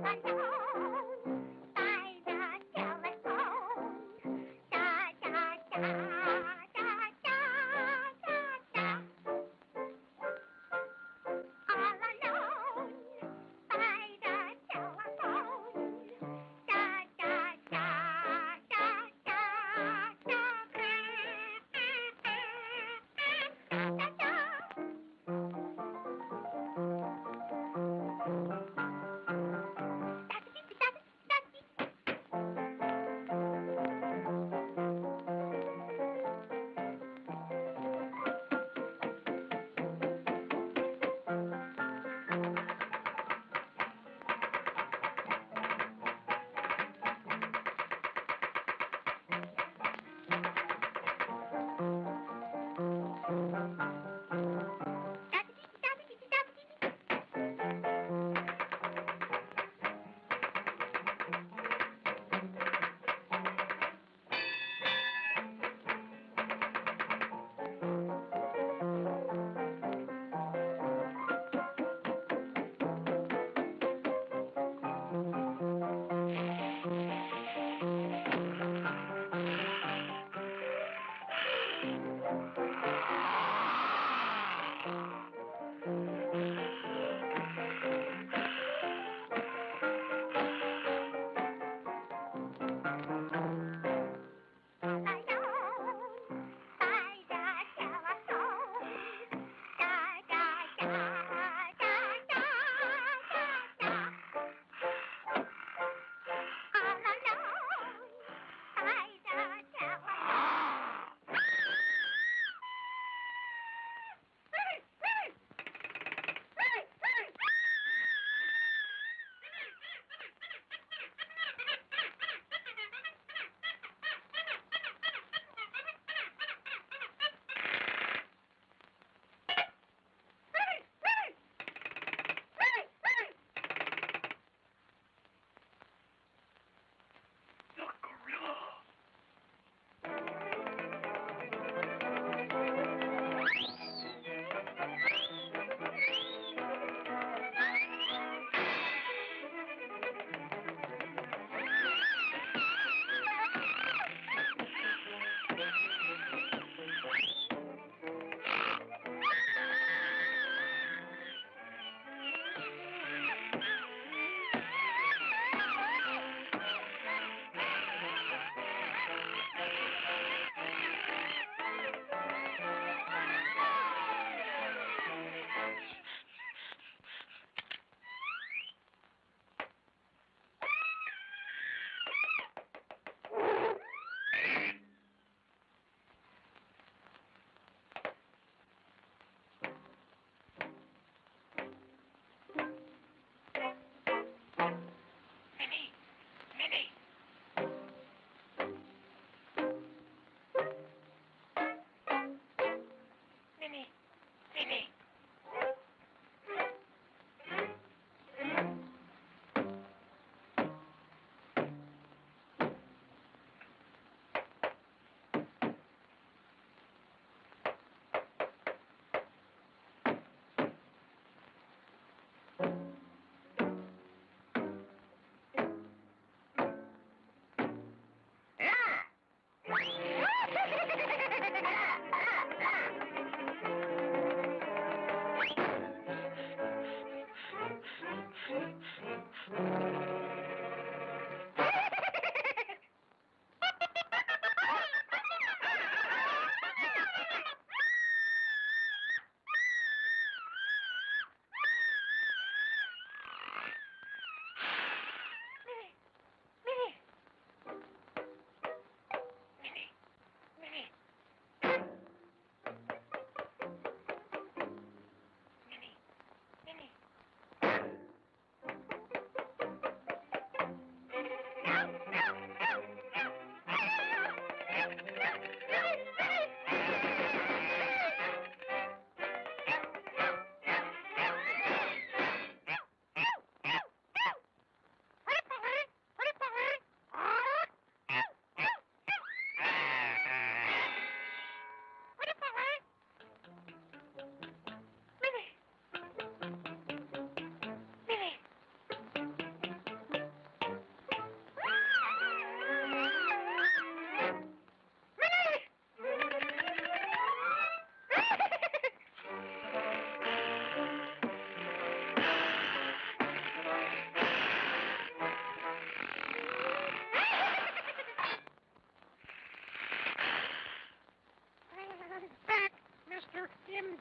alone by the telephone. Da da da da da da da. All alone by the telephone. Da da da da da da. Da da da.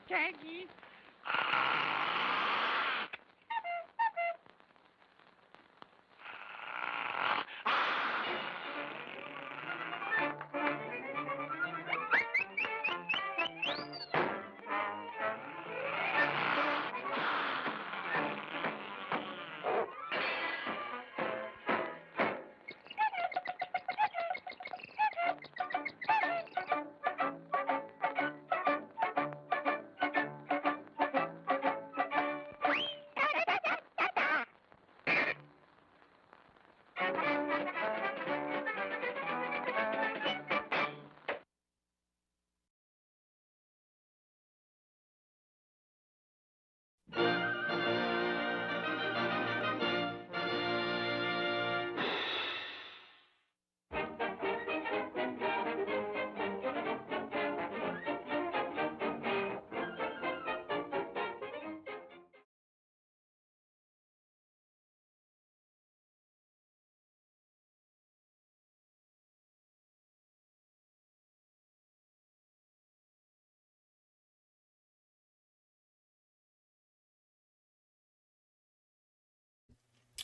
Jackie.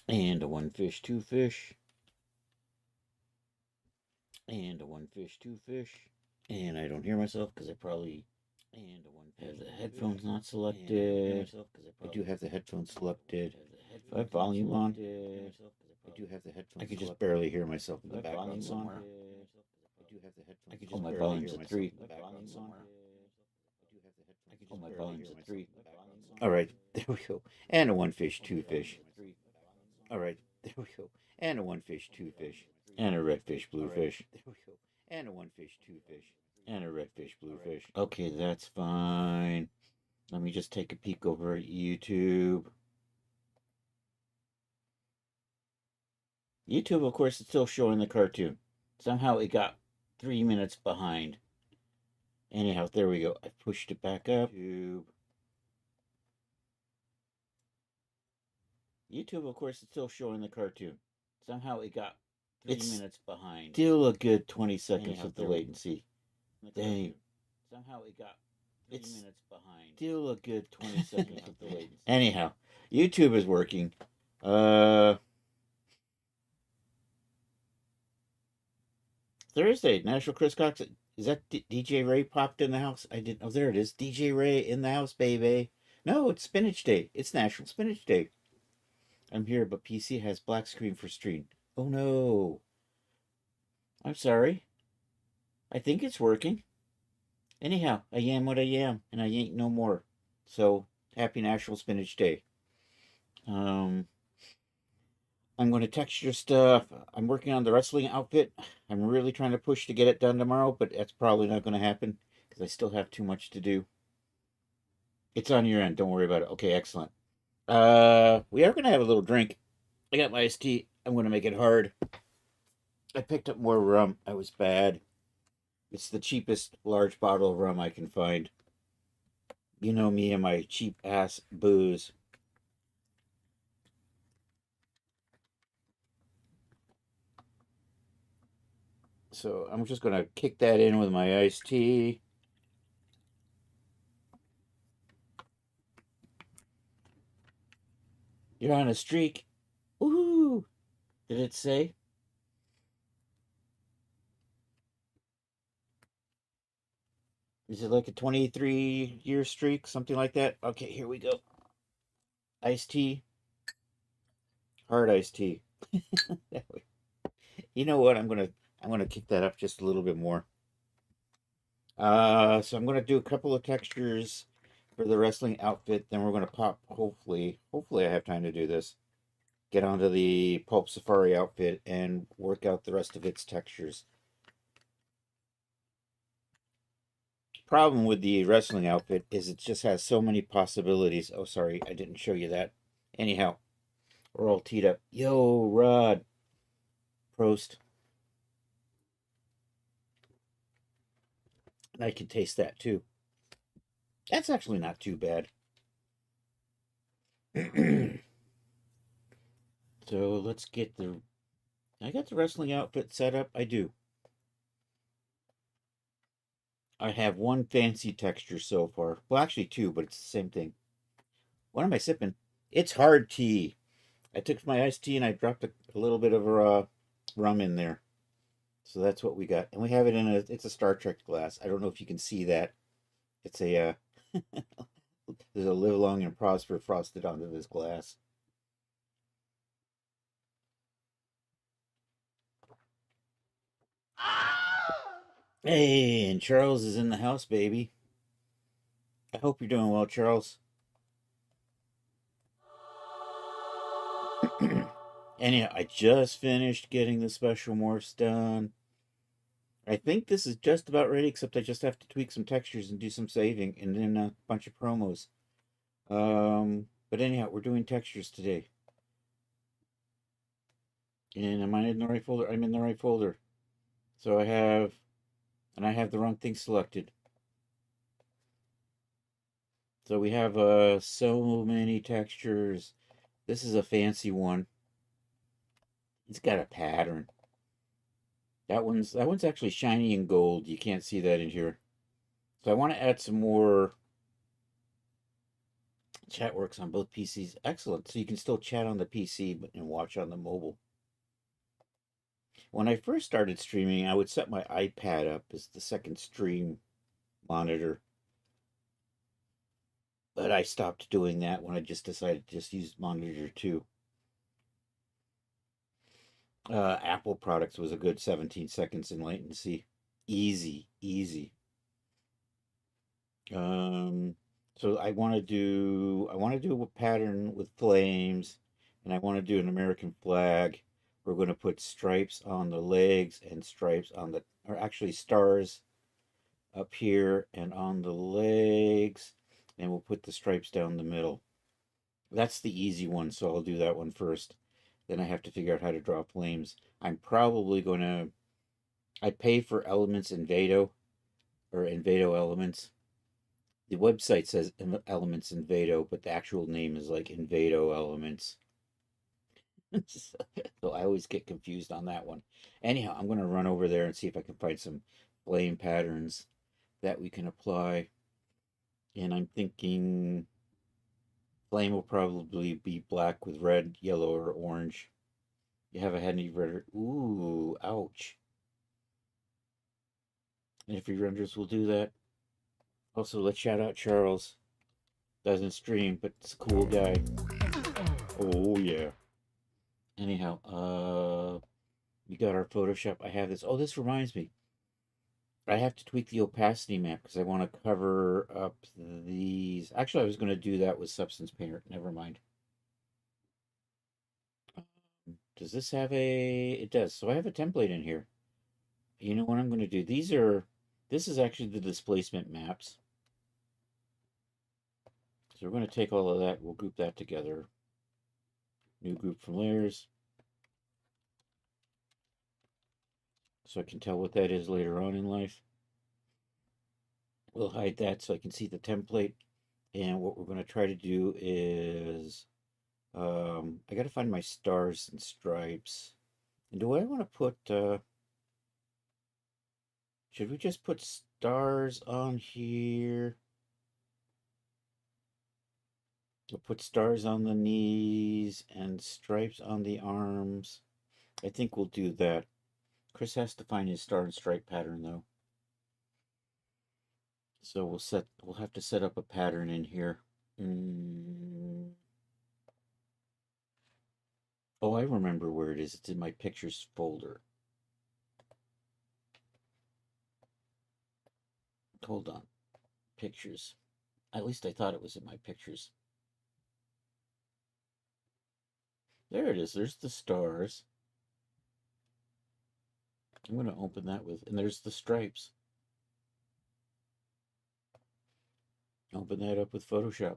And a one fish, two fish. And a one fish, two fish. And I don't hear myself because I probably have the headphones not selected. I do have the headphones selected. If I have volume on, I could just barely hear myself in the background somewhere. Oh, my volume's at 3. Oh, my volume's at 3. All right, there we go. And a one fish, two fish. All right, there we go. And a one fish, two fish. And a red fish, blue fish. There we go. And a one fish, two fish. And a red fish, blue fish. Okay, that's fine. Let me just take a peek over at YouTube. YouTube, of course, is still showing the cartoon. Somehow it got 3 minutes behind. Anyhow, there we go. I pushed it back up. YouTube, of course, is still showing the cartoon. Somehow it got 3 minutes behind. Still a good 20 seconds with the latency. Dang. Somehow it got 3 minutes behind. Still a good 20 seconds with the latency. Anyhow, YouTube is working. Thursday, National Chris Cox. Is that DJ Ray popped in the house? I didn't. Oh, there it is. DJ Ray in the house, baby. No, it's Spinach Day. It's National Spinach Day. I'm here, but PC has black screen for stream. Oh no. I'm sorry. I think it's working. Anyhow, I am what I am, and I ain't no more. So, happy National Spinach Day. I'm going to texture stuff. I'm working on the wrestling outfit. I'm really trying to push to get it done tomorrow, but that's probably not going to happen because I still have too much to do. It's on your end. Don't worry about it. Okay, excellent. We are going to have a little drink. I got my iced tea. I'm going to make it hard. I picked up more rum. I was bad. It's the cheapest large bottle of rum I can find. You know me and my cheap ass booze. So I'm just going to kick that in with my iced tea. You're on a streak. Woohoo! Did it say? Is it like a 23-year streak? Something like that? Okay, here we go. Iced tea. Hard iced tea. You know what? I'm gonna kick that up just a little bit more. So I'm gonna do a couple of textures for the wrestling outfit. Then we're gonna pop. Hopefully I have time to do this. Get onto the Pulp Safari outfit and work out the rest of its textures. Problem with the wrestling outfit is it just has so many possibilities. Oh, sorry, I didn't show you that. Anyhow, we're all teed up. Yo, Rod. Prost. And I can taste that too. That's actually not too bad. So let's get the. I got the wrestling outfit set up. I do. I have one fancy texture so far. Well, actually two, but it's the same thing. What am I sipping? It's hard tea. I took my iced tea and I dropped a little bit of rum in there. So that's what we got. And we have it in it's a Star Trek glass. I don't know if you can see that. It's a, there's a live long and prosper frosted onto this glass. Hey, and Charles is in the house, baby. I hope you're doing well, Charles. Anyhow, I just finished getting the special morphs done. I think this is just about ready, except I just have to tweak some textures and do some saving, and then a bunch of promos. But anyhow, we're doing textures today. And am I in the right folder? I'm in the right folder. So I have the wrong thing selected. So we have so many textures. This is a fancy one. It's got a pattern. That one's actually shiny and gold. You can't see that in here. So I want to add some more chat works on both PCs. Excellent. So you can still chat on the PC and watch on the mobile. When I first started streaming, I would set my iPad up as the second stream monitor. But I stopped doing that when I just decided to just use monitor 2. Apple products was a good 17 seconds in latency. Easy, easy. Um, so I want to do a pattern with flames, and I want to do an American flag. We're going to put stripes on the legs and stripes on the, or actually stars up here and on the legs, and we'll put the stripes down the middle. That's the easy one, so I'll do that one first. Then I have to figure out how to draw flames. I'm probably going to, I pay for elements in Vado, or Envato elements. The website says elements in Vado, but the actual name is like Envato elements. So I always get confused on that one. Anyhow, I'm going to run over there and see if I can find some flame patterns that we can apply. And I'm thinking flame will probably be black with red, yellow, or orange. You haven't had any red. Ooh, ouch. And if your renders will do that. Also, let's shout out Charles. Doesn't stream, but it's a cool guy. Oh, yeah. Anyhow, we got our Photoshop. I have this. Oh, this reminds me. I have to tweak the opacity map because I want to cover up these. Actually, I was going to do that with Substance Painter. Never mind. Does this have a... It does. So I have a template in here. You know what I'm going to do? This is actually the displacement maps. So we're going to take all of that. We'll group that together. New group from layers. So I can tell what that is later on in life. We'll hide that so I can see the template. And what we're going to try to do is, I got to find my stars and stripes. And do I want to put, should we just put stars on here? We'll put stars on the knees and stripes on the arms. I think we'll do that. Chris has to find his star and stripe pattern though. So we'll have to set up a pattern in here. Oh, I remember where it is. It's in my pictures folder. Hold on. Pictures. At least I thought it was in my pictures. There it is. There's the stars. I'm going to open that with, and there's the stripes. Open that up with Photoshop.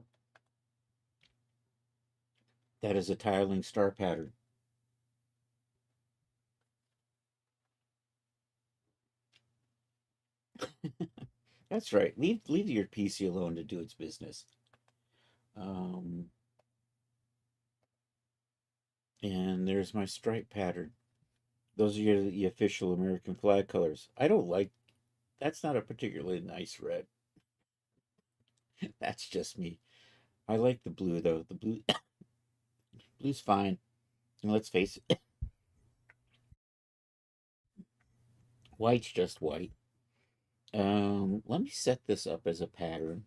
That is a tiling star pattern. That's right. Leave your PC alone to do its business. And there's my stripe pattern. Those are the official American flag colors. I don't like That's not a particularly nice red. That's just me. I like the blue though. The blue blue's fine. And let's face it, white's just white. Let me set this up as a pattern.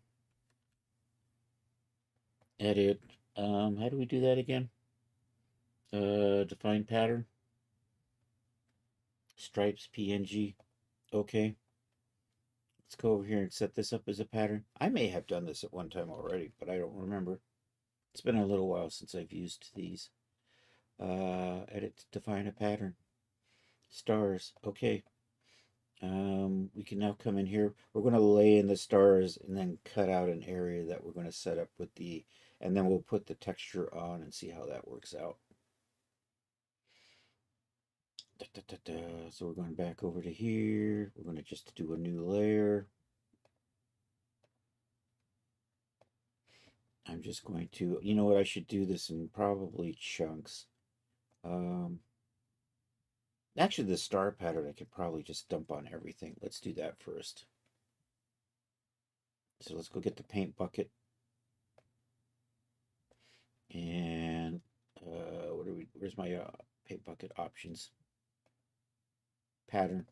Edit. How do we do that again? Define pattern. Stripes PNG. Okay. Let's go over here and set this up as a pattern. I may have done this at one time already, but I don't remember. It's been a little while since I've used these. Edit, define a pattern. Stars. Okay. We can now come in here. We're going to lay in the stars and then cut out an area that we're going to set up with the, and then we'll put the texture on and see how that works out. Da, da, da, da. So we're going back over to here. We're going to just do a new layer. I'm just going to, you know what, I should do this in probably chunks. Um, Actually, the star pattern I could probably just dump on everything. Let's do that first. So let's go get the paint bucket. And where's my paint bucket options? Pattern.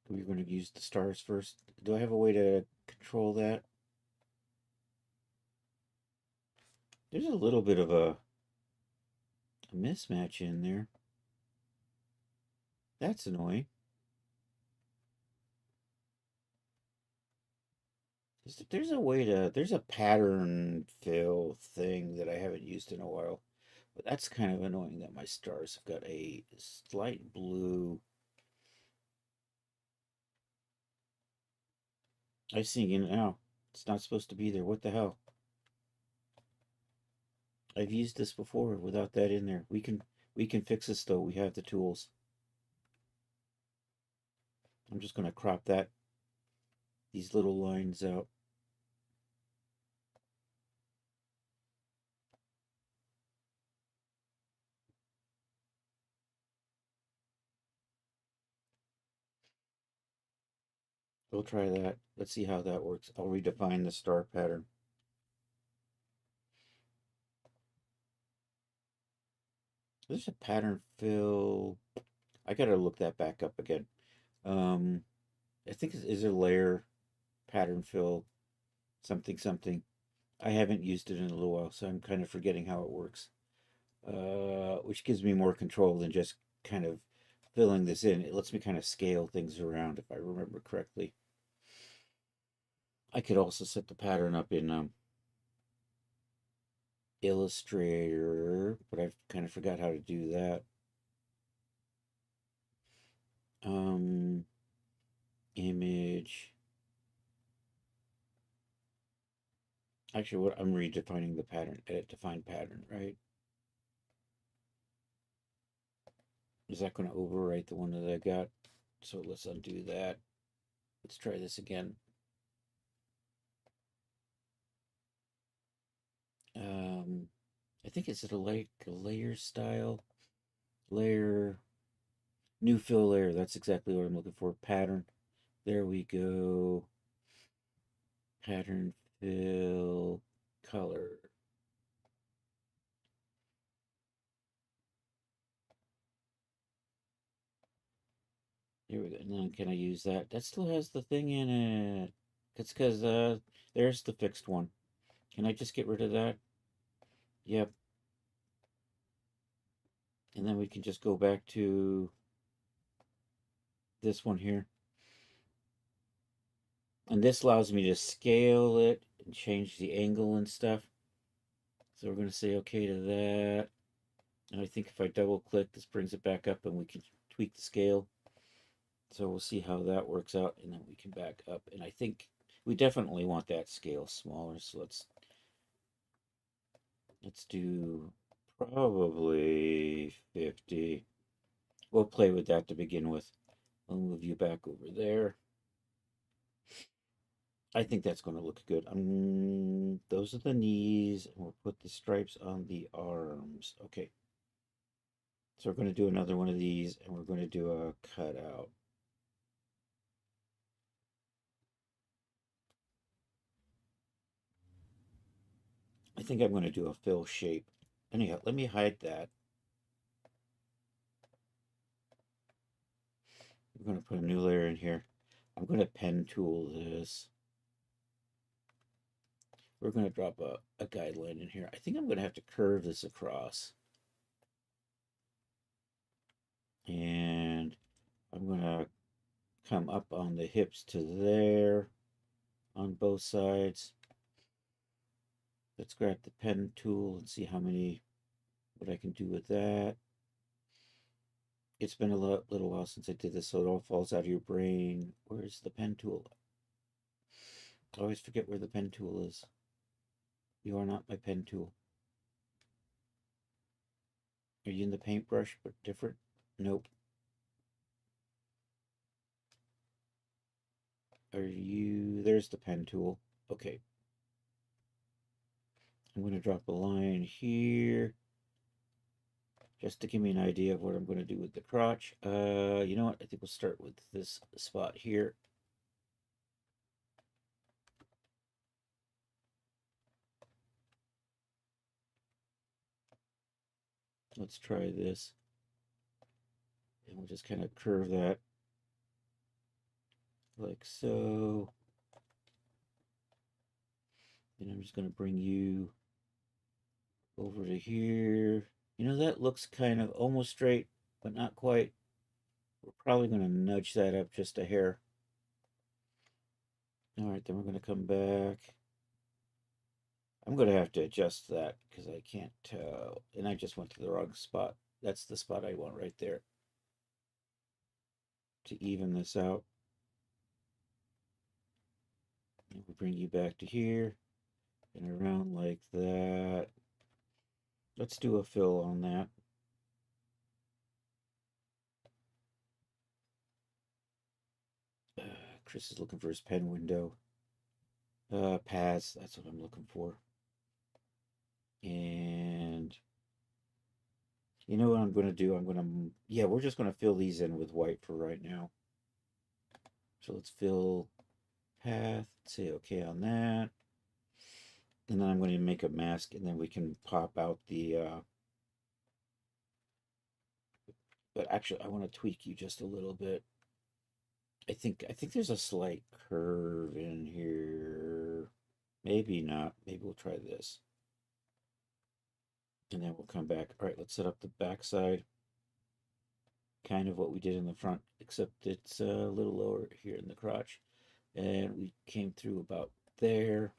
We're going to use the stars first. Do I have a way to control that? There's a little bit of a mismatch in there. That's annoying. There's a way to, there's a pattern fill thing that I haven't used in a while. But that's kind of annoying that my stars have got a slight blue. I see it now. It's not supposed to be there. What the hell? I've used this before without that in there. We can fix this though. We have the tools. I'm just gonna crop these little lines out. We'll try that. Let's see how that works. I'll redefine the star pattern. There's a pattern fill. I gotta look that back up again. Um, I think is there layer pattern fill something something. I haven't used it in a little while, so I'm kind of forgetting how it works. Which gives me more control than just kind of filling this in. It lets me kind of scale things around if I remember correctly. I could also set the pattern up in Illustrator, but I've kind of forgot how to do that. Image. Actually, what I'm redefining the pattern. Edit define pattern, right? Is that going to overwrite the one that I got? So let's undo that. Let's try this again. I think it's a layer style, layer, new fill layer. That's exactly what I'm looking for. Pattern. There we go. Pattern fill color. Here we go. And then can I use that? That still has the thing in it. It's because there's the fixed one. Can I just get rid of that? Yep. And then we can just go back to this one here. And this allows me to scale it and change the angle and stuff. So we're going to say okay to that. And I think if I double click, this brings it back up and we can tweak the scale. So we'll see how that works out, and then we can back up. And I think we definitely want that scale smaller. So let's do probably 50. We'll play with that to begin with. I'll move you back over there. I think that's going to look good. Those are the knees, and we'll put the stripes on the arms. Okay. So we're going to do another one of these, and we're going to do a cutout. I think I'm going to do a fill shape. Anyhow, let me hide that. I'm going to put a new layer in here. I'm going to pen tool this. We're going to drop a guideline in here. I think I'm going to have to curve this across. And I'm going to come up on the hips to there on both sides. Let's grab the pen tool and see what I can do with that. It's been a little while since I did this, so it all falls out of your brain. Where's the pen tool? I always forget where the pen tool is. You are not my pen tool. Are you in the paintbrush, but different? Nope. Are you... There's the pen tool. Okay. I'm going to drop a line here just to give me an idea of what I'm going to do with the crotch. You know what? I think we'll start with this spot here. Let's try this. And we'll just kind of curve that like so. And I'm just going to bring you over to here. You know, that looks kind of almost straight, but not quite. We're probably going to nudge that up just a hair. All right, then we're going to come back. I'm going to have to adjust that because I can't tell. And I just went to the wrong spot. That's the spot I want right there to even this out. And we'll bring you back to here and around like that. Let's do a fill on that. Chris is looking for his pen window. Paths, that's what I'm looking for. And you know what I'm going to do? Yeah, we're just going to fill these in with white for right now. So let's fill path, say okay on that. And then I'm going to make a mask, and then we can pop out the, but actually I want to tweak you just a little bit. I think there's a slight curve in here. Maybe not. Maybe we'll try this. And then we'll come back. All right, let's set up the back side. Kind of what we did in the front, except it's a little lower here in the crotch. And we came through about there.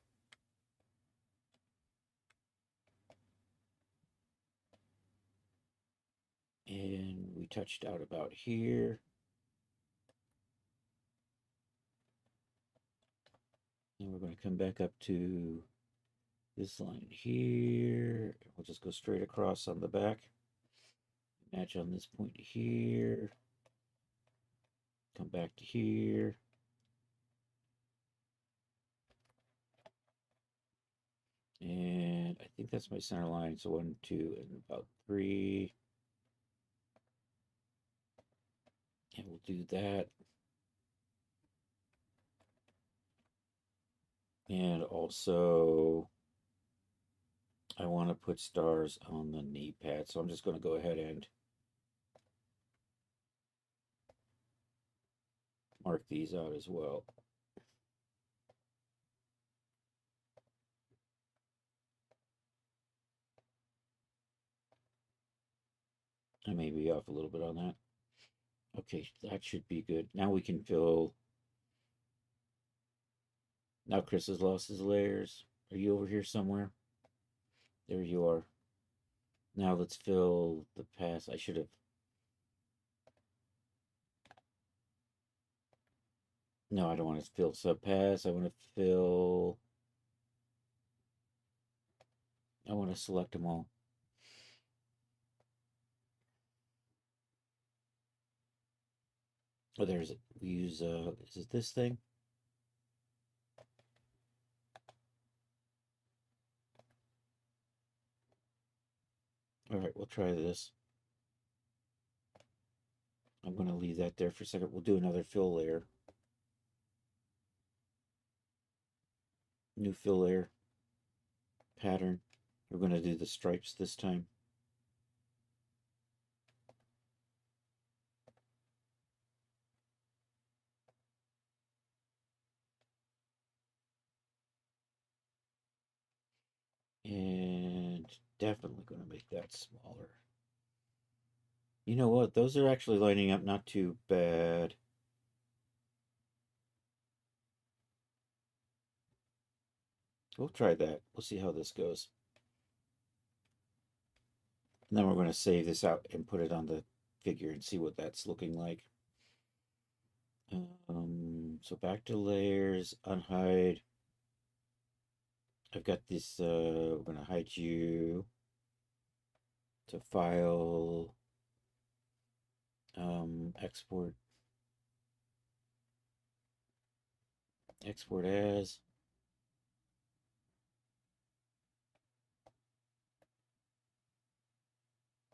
And we touched out about here. And we're going to come back up to this line here. We'll just go straight across on the back. Match on this point here. Come back to here. And I think that's my center line. So 1, 2, and about 3. And we'll do that. And also, I want to put stars on the knee pad. So I'm just going to go ahead and mark these out as well. I may be off a little bit on that. Okay, that should be good. Now we can fill. Now Chris has lost his layers. Are you over here somewhere? There you are. Now let's fill the pass. I should have. No, I don't want to fill subpass. I want to fill. I want to select them all. Oh, there's it. We use, is it this thing? All right, we'll try this. I'm going to leave that there for a second. We'll do another fill layer. New fill layer pattern. We're going to do the stripes this time. And definitely going to make that smaller. You know what? Those are actually lining up not too bad. We'll try that. We'll see how this goes. And then we're going to save this out and put it on the figure and see what that's looking like. So back to layers, unhide. I've got this, we're going to hide you to file, export, export as.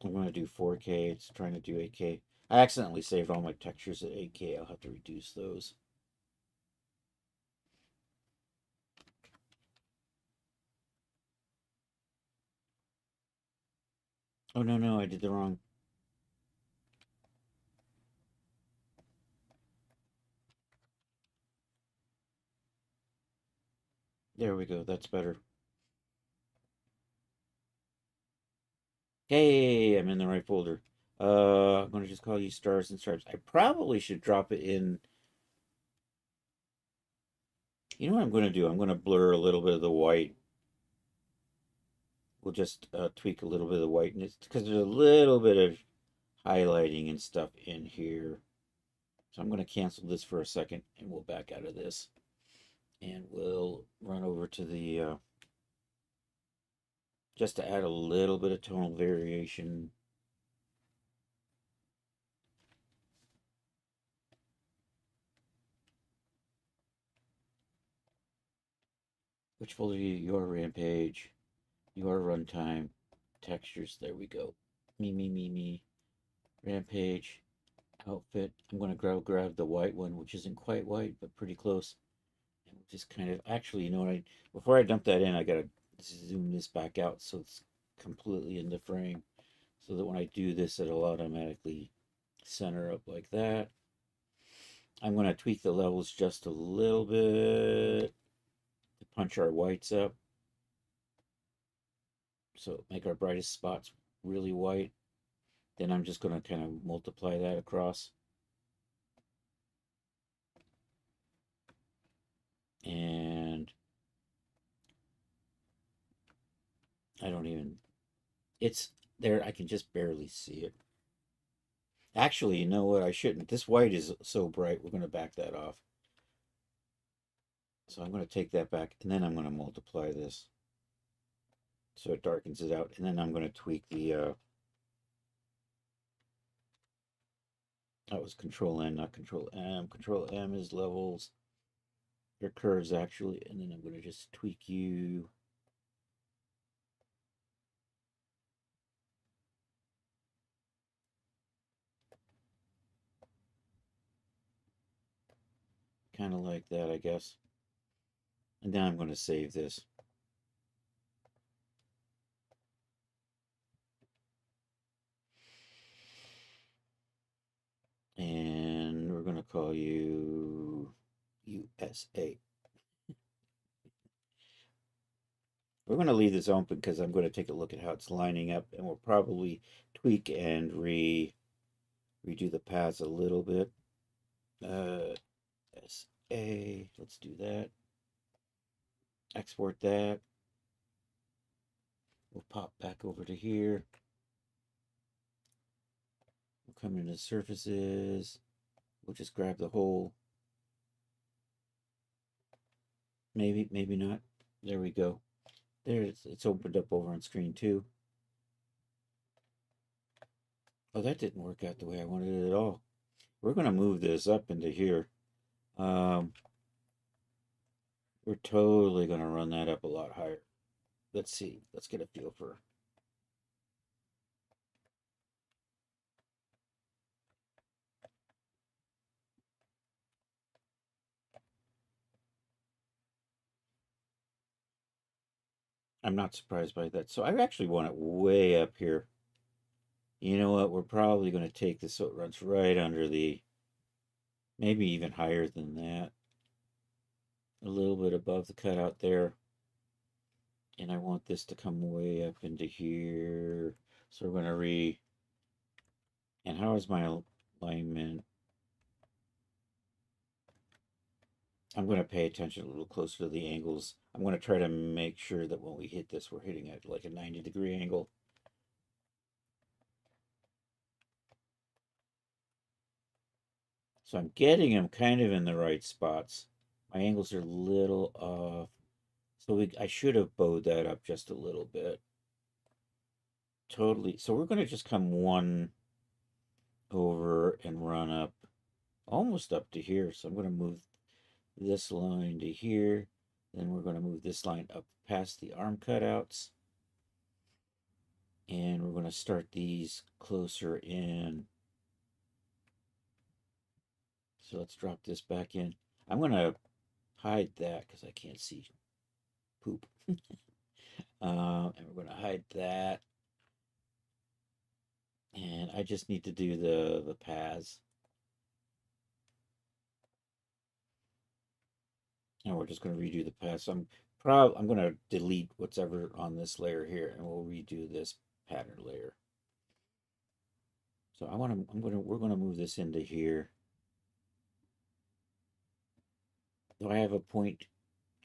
I'm going to do 4K. It's trying to do 8K. I accidentally saved all my textures at 8K. I'll have to reduce those. Oh, no, I did the wrong. There we go. That's better. Hey, I'm in the right folder. I'm going to just call you stars and stripes. I probably should drop it in. You know what I'm going to do? I'm going to blur a little bit of the white. We'll just tweak a little bit of the whiteness because there's a little bit of highlighting and stuff in here. So I'm going to cancel this for a second and we'll back out of this. And we'll run over to the, just to add a little bit of tonal variation. Which folder are you? Your Rampage, your Runtime, Textures. There we go. Me. Rampage, Outfit. I'm going to grab the white one, which isn't quite white, but pretty close. And we'll just kind of, actually, you know what? Before I dump that in, I got to zoom this back out so it's completely in the frame. So that when I do this, it'll automatically center up like that. I'm going to tweak the levels just a little bit to punch our whites up. So make our brightest spots really white. Then I'm just going to kind of multiply that across. And I don't even, it's there. I can just barely see it. Actually, you know what? I shouldn't. This white is so bright. We're going to back that off. So I'm going to take that back and then I'm going to multiply this. So it darkens it out. And then I'm going to tweak the, that was Control N, not Control M. Control M is levels. Your curves actually. And then I'm going to just tweak you. Kind of like that, I guess. And then I'm going to save this. And we're going to call you USA. We're going to leave this open because I'm going to take a look at how it's lining up, and we'll probably tweak and redo the paths a little bit. SA, let's do that. Export that. We'll pop back over to here. We'll come into surfaces. We'll just grab the whole. Maybe not. There we go. There it's opened up over on screen too. Oh, that didn't work out the way I wanted it at all. We're going to move this up into here. We're totally going to run that up a lot higher. Let's see. Let's get a feel for. I'm not surprised by that. So I actually want it way up here. You know what? We're probably going to take this so it runs right under the, maybe even higher than that. A little bit above the cutout there. And I want this to come way up into here. So we're going to and how is my alignment? I'm going to pay attention a little closer to the angles. I'm going to try to make sure that when we hit this, we're hitting at like a 90-degree angle. So I'm getting them kind of in the right spots. My angles are a little off. So I should have bowed that up just a little bit. Totally. So we're going to just come one over and run up almost up to here. So I'm going to move this line to here. Then we're going to move this line up past the arm cutouts. And we're going to start these closer in. So let's drop this back in. I'm going to hide that because I can't see poop. And we're going to hide that. And I just need to do the paths. And we're just going to redo the paths. So I'm going to delete what's ever on this layer here, and we'll redo this pattern layer. So we're going to move this into here. Do I have a point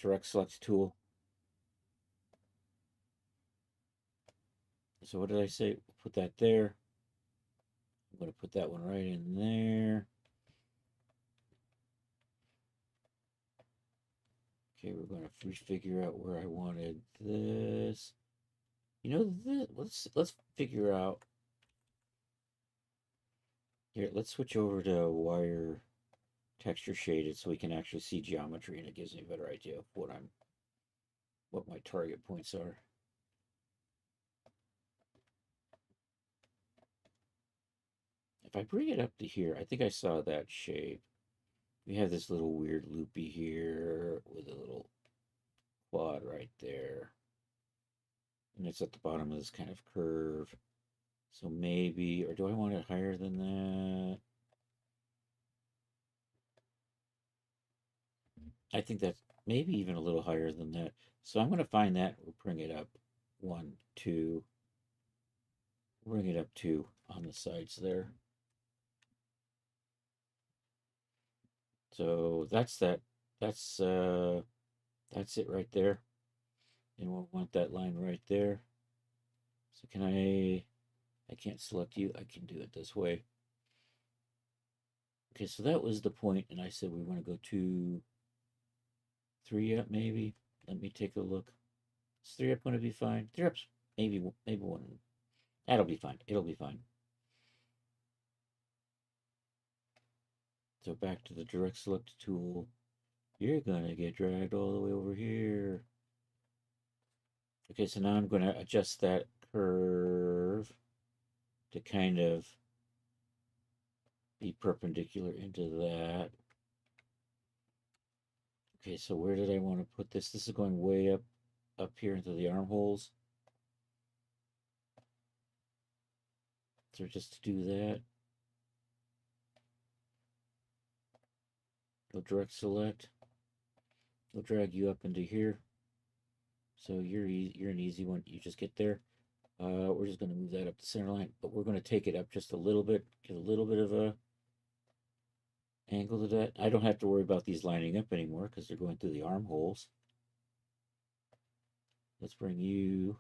direct select tool? So what did I say? Put that there. I'm going to put that one right in there. Okay, we're going to figure out where I wanted this. You know, let's figure out here. Let's switch over to wire texture shaded so we can actually see geometry, and it gives me a better idea of what my target points are. If I bring it up to here, I think I saw that shape. We have this little weird loopy here with a little quad right there. And it's at the bottom of this kind of curve. So maybe, or do I want it higher than that? I think that's maybe even a little higher than that. So I'm going to find that. We'll bring it up 1, 2. Bring it up 2 on the sides there. So that's that. That's it right there. And we'll want that line right there. So I can't select you. I can do it this way. Okay, so that was the point, and I said we want to go 2, 3 up maybe. Let me take a look. Is 3 up going to be fine? 3 up's maybe 1. That'll be fine. It'll be fine. So back to the direct select tool. You're going to get dragged all the way over here. Okay, so now I'm going to adjust that curve to kind of be perpendicular into that. Okay, so where did I want to put this? This is going way up here into the armholes. So just to do that, go direct select. We'll drag you up into here. So you're an easy one. You just get there. We're just going to move that up the center line, but we're going to take it up just a little bit, get a little bit of a angle to that. I don't have to worry about these lining up anymore because they're going through the armholes. Let's bring you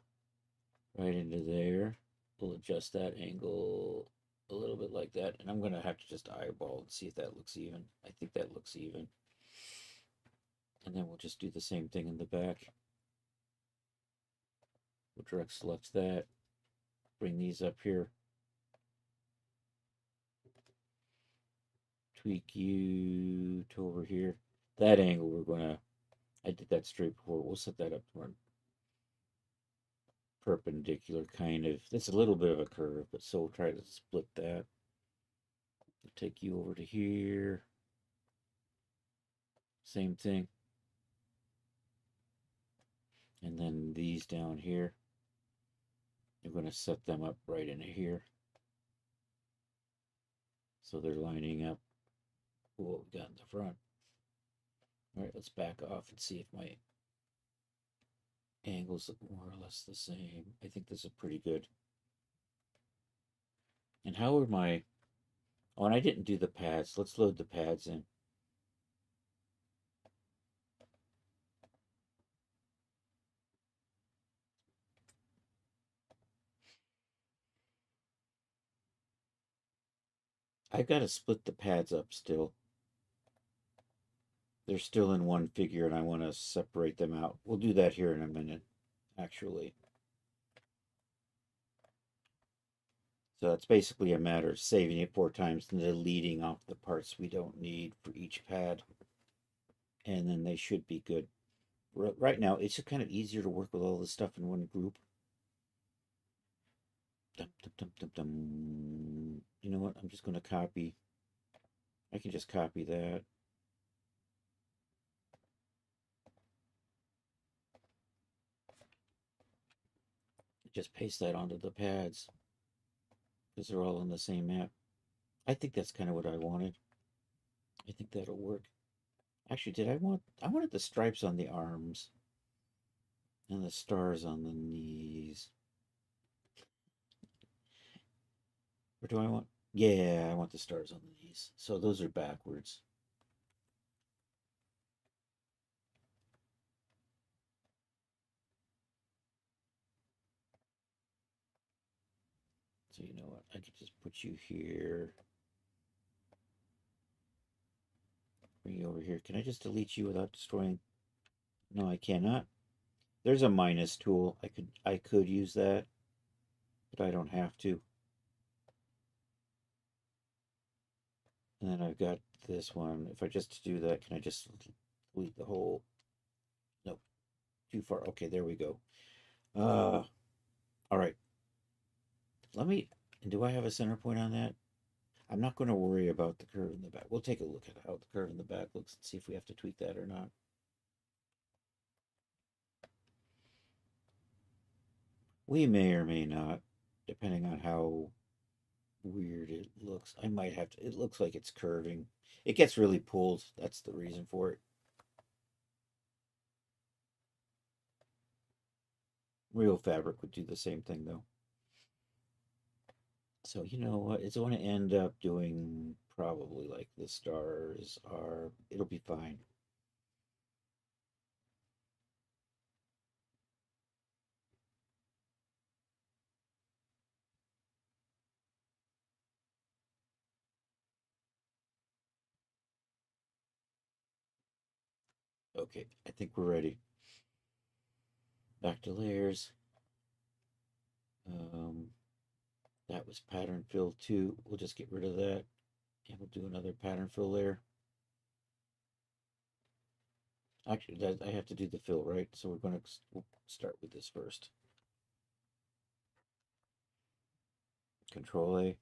right into there. We'll adjust that angle a little bit like that, and I'm going to have to just eyeball and see if that looks even. I think that looks even. And then we'll just do the same thing in the back. We'll direct select that, bring these up here, tweak you to over here. That angle I did that straight before. We'll set that up more perpendicular kind of. It's a little bit of a curve, but so we'll try to split that. We'll take you over to here. Same thing. And then these down here, you're going to set them up right in here. So they're lining up with what we got in the front. All right, let's back off and see if my angles look more or less the same. I think this is pretty good. And how are my... Oh, and I didn't do the pads. Let's load the pads in. I've got to split the pads up still. They're still in one figure and I want to separate them out. We'll do that here in a minute, actually. So it's basically a matter of saving it 4 times and deleting off the parts we don't need for each pad. And then they should be good. Right now, it's just kind of easier to work with all this stuff in one group. Dum, dum, dum, dum, dum. You know what? I'm just going to copy. I can just copy that. Just paste that onto the pads because they're all on the same map. I think that's kind of what I wanted. I think that'll work. Actually, I wanted the stripes on the arms and the stars on the knees. Or do I want? Yeah, I want the stars on the knees. So those are backwards. So you know what? I could just put you here. Bring you over here. Can I just delete you without destroying? No, I cannot. There's a minus tool. I could use that, but I don't have to. And then I've got this one. If I just do that, can I just delete the whole? Nope, too far. Okay, there we go. All right. Let me. Do I have a center point on that? I'm not going to worry about the curve in the back. We'll take a look at how the curve in the back looks and see if we have to tweak that or not. We may or may not, depending on how weird it looks. I might have to. It looks like it's curving. It gets really pulled. That's the reason for it. Real fabric would do the same thing, though. So, you know what? It's going to end up doing probably like the stars are. It'll be fine. Okay, I think we're ready. Back to layers. Um, that was pattern fill 2. We'll just get rid of that. And we'll do another pattern fill layer. Actually, I have to do the fill, right? So we'll start with this first. Control A.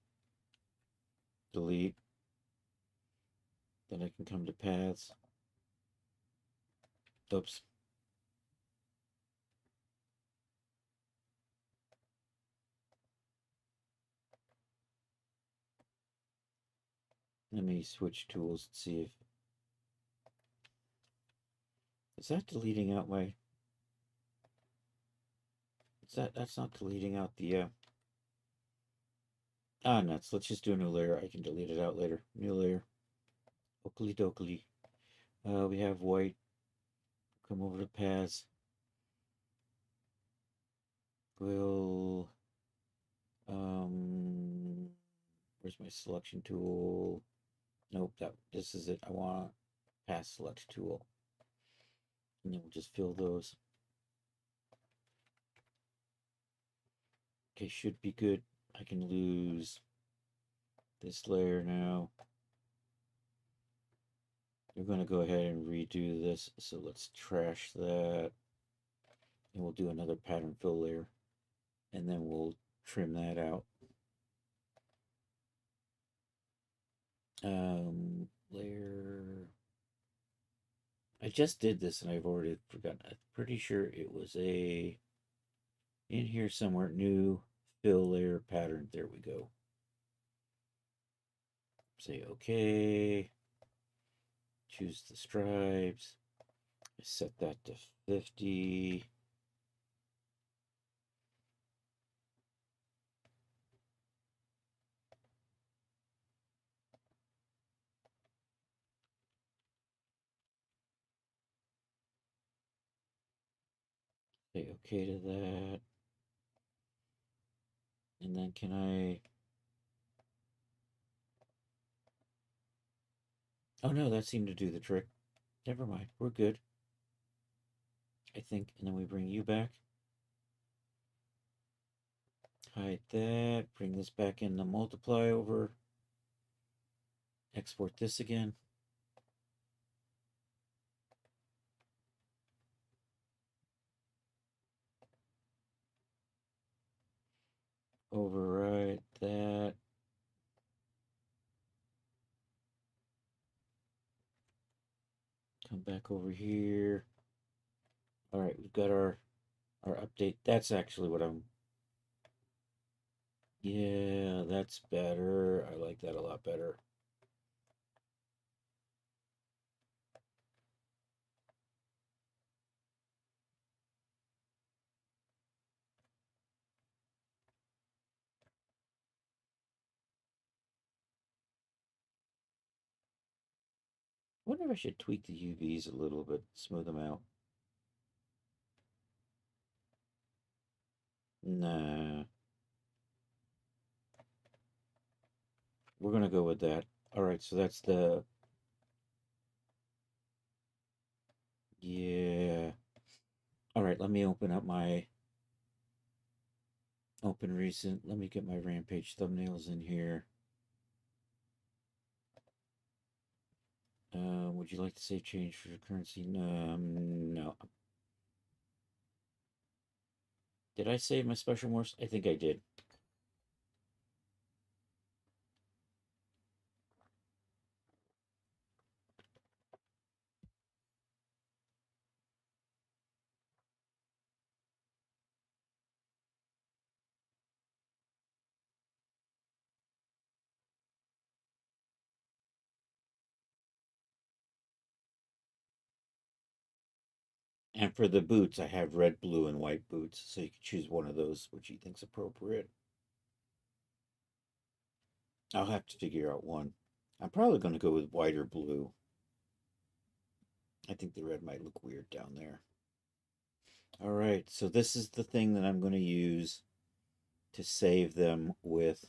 Delete. Then I can come to paths. Oops. Let me switch tools and see if... Is that deleting out my... That's not deleting out the... nuts. Let's just do a new layer. I can delete it out later. New layer. Oakley dokley. We have white. Come over to paths. We'll... Where's my selection tool? Nope, this is it. I want path select tool. And then we'll just fill those. Okay, should be good. I can lose this layer now. We're going to go ahead and redo this. So let's trash that. And we'll do another pattern fill layer. And then we'll trim that out. Layer. I just did this and I've already forgotten. I'm pretty sure it was in here somewhere, new fill layer pattern. There we go. Say okay. Choose the stripes. Set that to 50. Say okay to that. And then can I... Oh no, that seemed to do the trick. Never mind, we're good. I think, and then we bring you back. Hide that, bring this back in the multiply over. Export this again. Override that. Come back over here. All right, we've got our update. That's actually what I'm... Yeah, that's better. I like that a lot better. I wonder if I should tweak the UVs a little bit, smooth them out. Nah, we're gonna go with that. All right, so that's the... Yeah. All right, let me open up my open recent. Let me get my Rampage thumbnails in here. Would you like to save change for currency? No. Did I save my special morphs? I think I did. And for the boots, I have red, blue, and white boots, so you can choose one of those which you think's appropriate. I'll have to figure out one. I'm probably going to go with white or blue. I think the red might look weird down there. All right, so this is the thing that I'm going to use to save them with.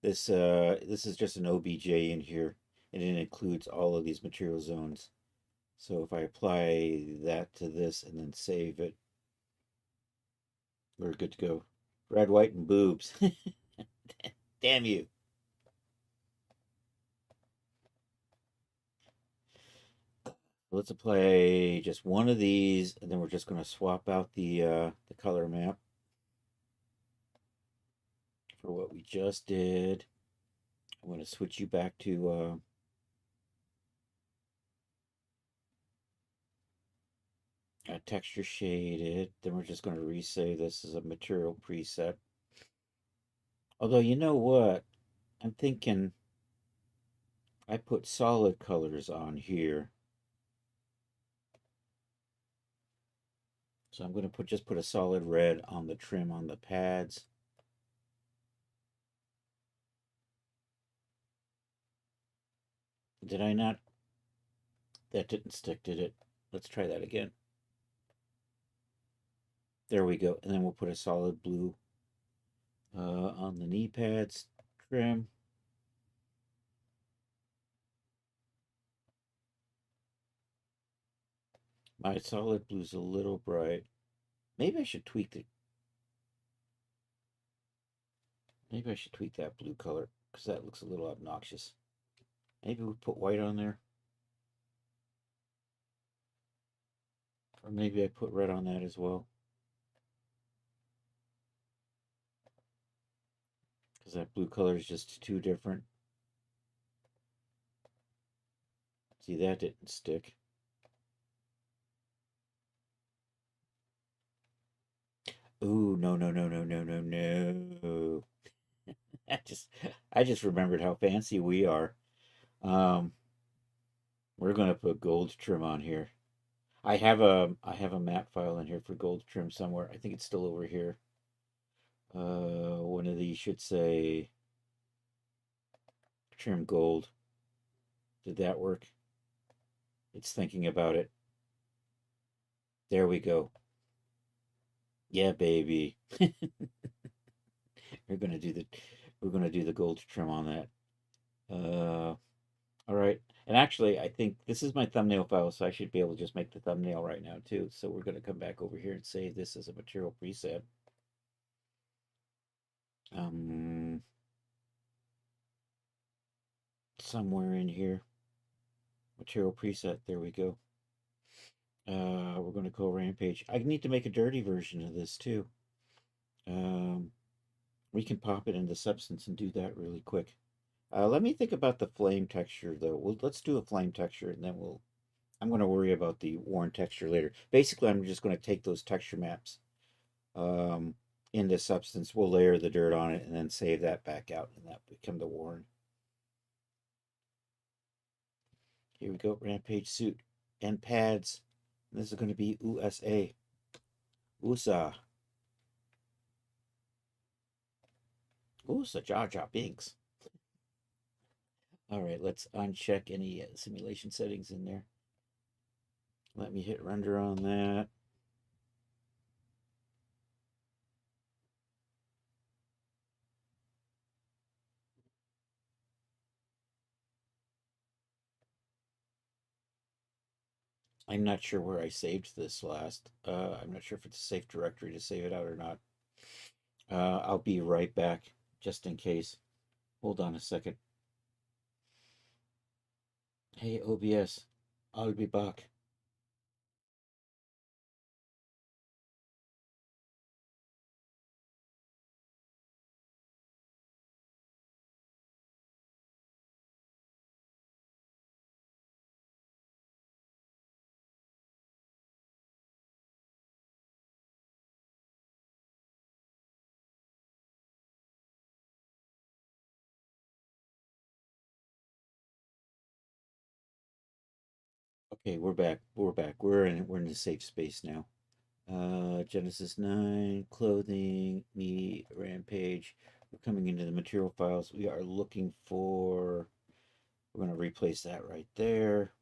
This is just an OBJ in here, and it includes all of these material zones. So if I apply that to this and then save it, we're good to go. Red, white, and boobs. Damn you. Let's apply just one of these, and then we're just going to swap out the color map for what we just did. I'm going to switch you back to texture shaded. Then we're just going to resave this as a material preset. Although, you know what? I'm thinking I put solid colors on here. So I'm going to just put a solid red on the trim on the pads. Did I not? That didn't stick, did it? Let's try that again. There we go. And then we'll put a solid blue on the knee pads trim. My solid blue's a little bright. Maybe I should tweak the... Maybe I should tweak that blue color because that looks a little obnoxious. Maybe we put white on there. Or maybe I put red on that as well. Because that blue color is just too different. See, that didn't stick. Ooh, no, no, no, no, no, no, no. I just, I just remembered how fancy we are. Um, we're gonna put gold trim on here. I have a map file in here for gold trim somewhere. I think it's still over here. One of these should say trim gold. Did that work? It's thinking about it. There we go. Yeah, baby. We're gonna do the we're gonna do the gold trim on that. All right. And actually, I think this is my thumbnail file, so I should be able to just make the thumbnail right now too. So we're gonna come back over here and save this as a material preset. Um, Somewhere in here, material preset. There we go. We're gonna go rampage. I need to make a dirty version of this too. Um, we can pop it into substance and do that really quick. Let me think about the flame texture though. Let's do a flame texture and then I'm going to worry about the worn texture later. Basically, I'm just going to take those texture maps um, into substance. We'll layer the dirt on it and then save that back out and that become the worn. Here we go, rampage suit and pads. This is going to be USA. USA. USA Jar Jar Binks. All right, let's uncheck any simulation settings in there. Let me hit render on that. I'm not sure where I saved this last. I'm not sure if it's a safe directory to save it out or not. I'll be right back just in case. Hold on a second. Hey, OBS, I'll be back. Okay, we're back. We're back. We're in a safe space now. Genesis 9, clothing, me, rampage. We're coming into the material files. We are looking for, we're going to replace that right there.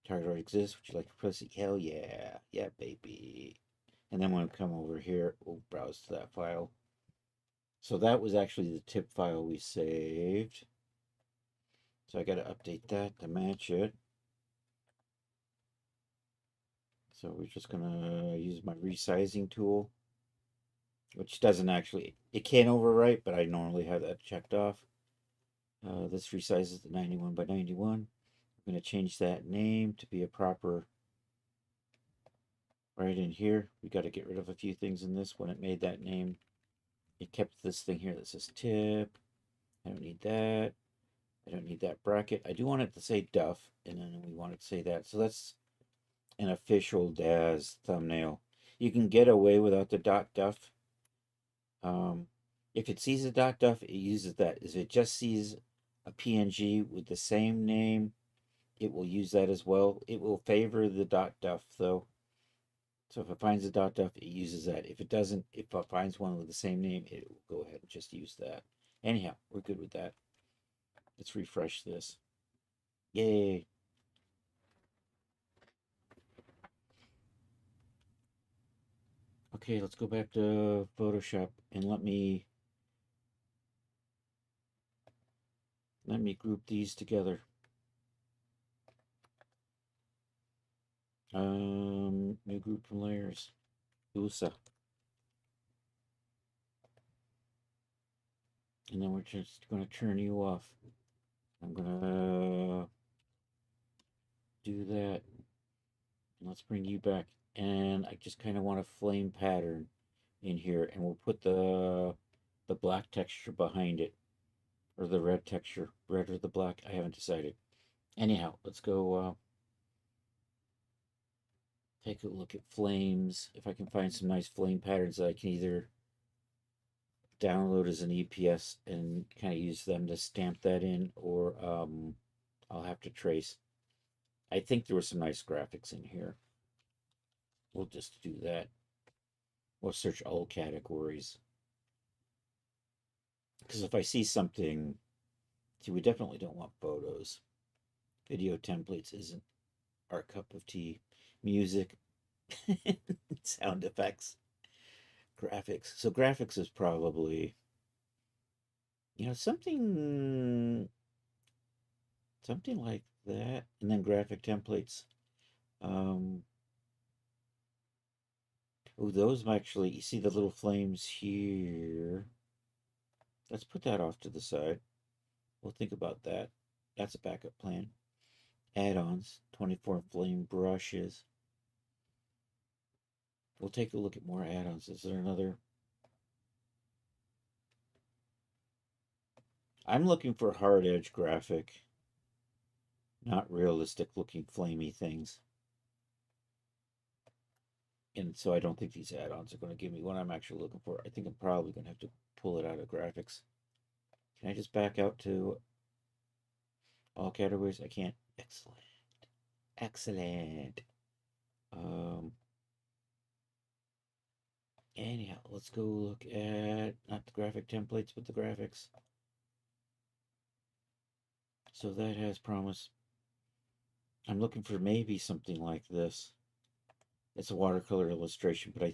Target already exists. Would you like to press it? Hell yeah. Yeah, baby. And then when we come over here, we'll browse to that file. So that was actually the tip file we saved. So I got to update that to match it. So we're just gonna use my resizing tool, which doesn't actually, it can overwrite, but I normally have that checked off. This resizes to 91 by 91. I'm gonna change that name to be a proper, right in here. We got to get rid of a few things in this. When it made that name, it kept this thing here that says tip. I don't need that. I don't need that bracket. I do want it to say Duff, and then we want it to say that. So that's an official Daz thumbnail. You can get away without the .duff. If it sees a .duff, it uses that. If it just sees a PNG with the same name, it will use that as well. It will favor the .duff though. So if it finds a .duff, it uses that. If it doesn't, if it finds one with the same name, it will go ahead and just use that. Anyhow, we're good with that. Let's refresh this. Yay. Okay, let's go back to Photoshop and let me group these together. New group from layers. USA. And then we're just going to turn you off. I'm going to do that. And let's bring you back. And I just kind of want a flame pattern in here. And we'll put the black texture behind it. Or the red texture. Red or the black. I haven't decided. Anyhow, let's go. Take a look at flames. If I can find some nice flame patterns that I can either download as an EPS and kind of use them to stamp that in, or I'll have to trace. I think there were some nice graphics in here. We'll just do that. We'll search all categories. Because if I see something, see, we definitely don't want photos. Video templates isn't our cup of tea. Music, sound effects, graphics. So graphics is probably, something like that, and then graphic templates. Um, oh, those actually, you see the little flames here. Let's put that off to the side. We'll think about that. That's a backup plan. Add-ons, 24 flame brushes. We'll take a look at more add-ons. Is there another? I'm looking for hard edge graphic, not realistic looking flamey things. And so I don't think these add-ons are going to give me what I'm actually looking for. I think I'm probably going to have to pull it out of graphics. Can I just back out to all categories? I can't. Excellent. Excellent. Anyhow, let's go look at not the graphic templates, but the graphics. So that has promise. I'm looking for maybe something like this. It's a watercolor illustration, but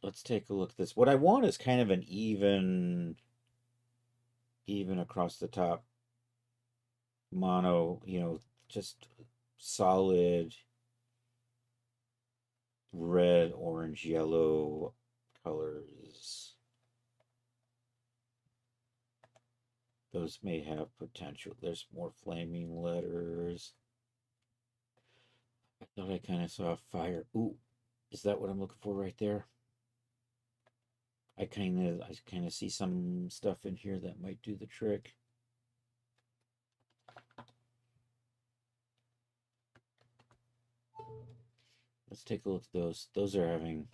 let's take a look at this. What I want is kind of an even across the top mono, just solid red, orange, yellow colors. Those may have potential. There's more flaming letters. I thought I kind of saw fire. Ooh, is that what I'm looking for right there? I kind of see some stuff in here that might do the trick. Let's take a look at those. Those are having.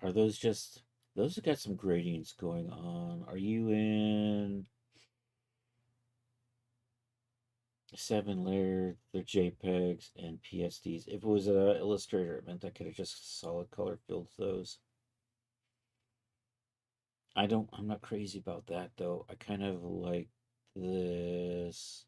Are those just. Those have got some gradients going on. Are you in 7-layer? They're JPEGs and PSDs. If it was an Illustrator, it meant I could have just solid color filled those. I'm not crazy about that though. I kind of like this.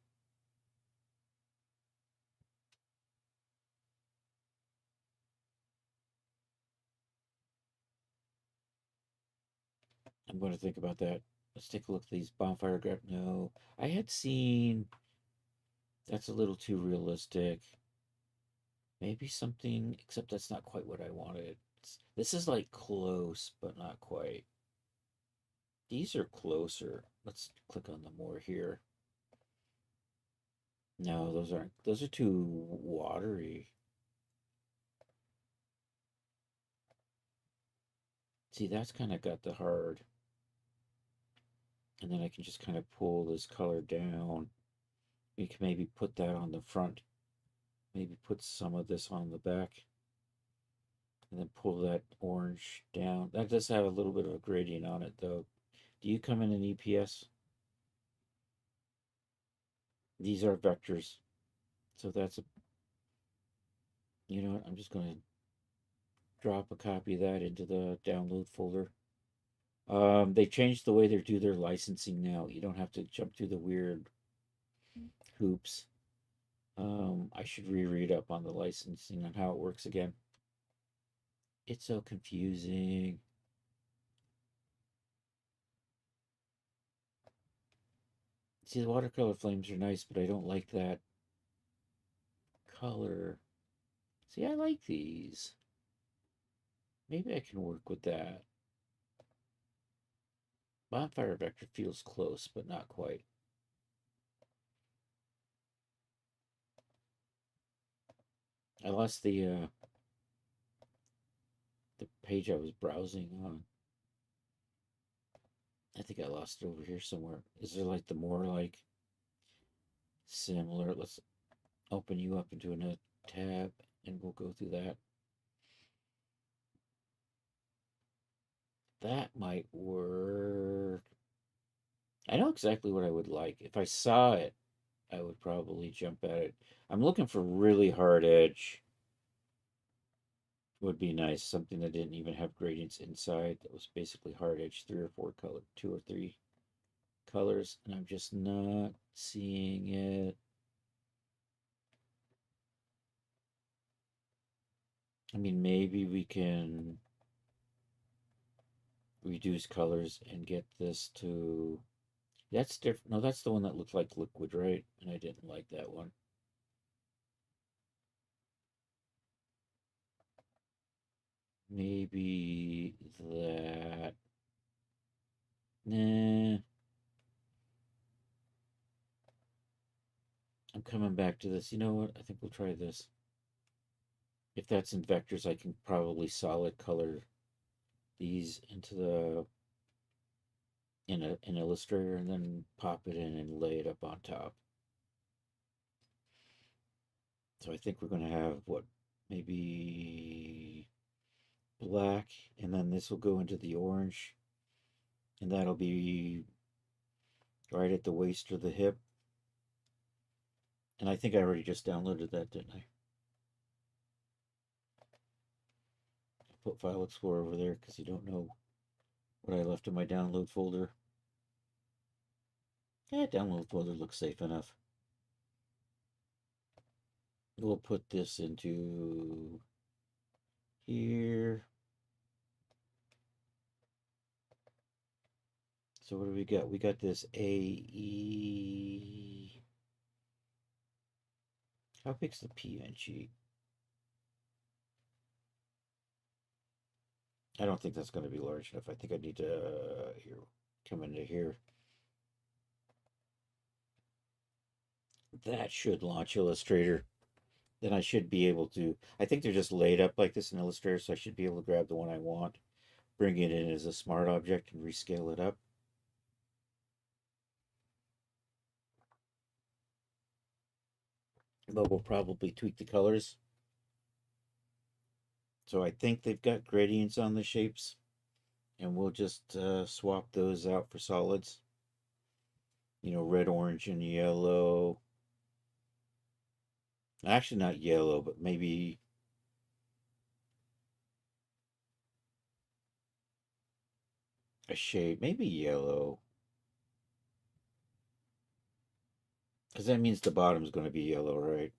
I'm going to think about that. Let's take a look at these bonfire graph. No, I had seen that's a little too realistic. Maybe something, except that's not quite what I wanted. This is like close, but not quite. These are closer. Let's click on the more here. No, those aren't. Those are too watery. See, that's kind of got the hard. And then I can just kind of pull this color down. We can maybe put that on the front. Maybe put some of this on the back. And then pull that orange down. That does have a little bit of a gradient on it, though. Do you come in an EPS? These are vectors. So that's a, you know what, I'm just going to drop a copy of that into the download folder. They changed the way they do their licensing now. You don't have to jump through the weird hoops. I should reread up on the licensing and how it works again. It's so confusing. See, the watercolor flames are nice, but I don't like that color. See, I like these. Maybe I can work with that. Bonfire vector feels close, but not quite. I lost the page I was browsing on. I think I lost it over here somewhere. Is there like the more like similar? Let's open you up into another tab and we'll go through that. That might work. I know exactly what I would like. If I saw it, I would probably jump at it. I'm looking for really hard edge. Would be nice. Something that didn't even have gradients inside. That was basically hard edge, 3 or 4 color, 2 or 3 colors, and I'm just not seeing it. I mean, maybe we can reduce colors and get this to. That's different. No, that's the one that looked like liquid, right? And I didn't like that one. Maybe that. Nah. I'm coming back to this. You know what? I think we'll try this. If that's in vectors, I can probably solid color these into the in Illustrator and then pop it in and lay it up on top. So I think we're going to have what, maybe black, and then this will go into the orange, and that'll be right at the waist or the hip. And I think I already just downloaded that, didn't I? Put File Explorer over there because you don't know what I left in my download folder. Yeah, download folder looks safe enough. We'll put this into here. So what do we got? We got this AE. How big's the PNG? I don't think that's going to be large enough. I think I need to here, come into here. That should launch Illustrator. Then I should be able to. I think they're just laid up like this in Illustrator, so I should be able to grab the one I want, bring it in as a smart object, and rescale it up. But we'll probably tweak the colors. So I think they've got gradients on the shapes, and we'll just swap those out for solids. You know, red, orange, and yellow. Actually, not yellow, but maybe a shade, maybe yellow. Because that means the bottom's going to be yellow, right?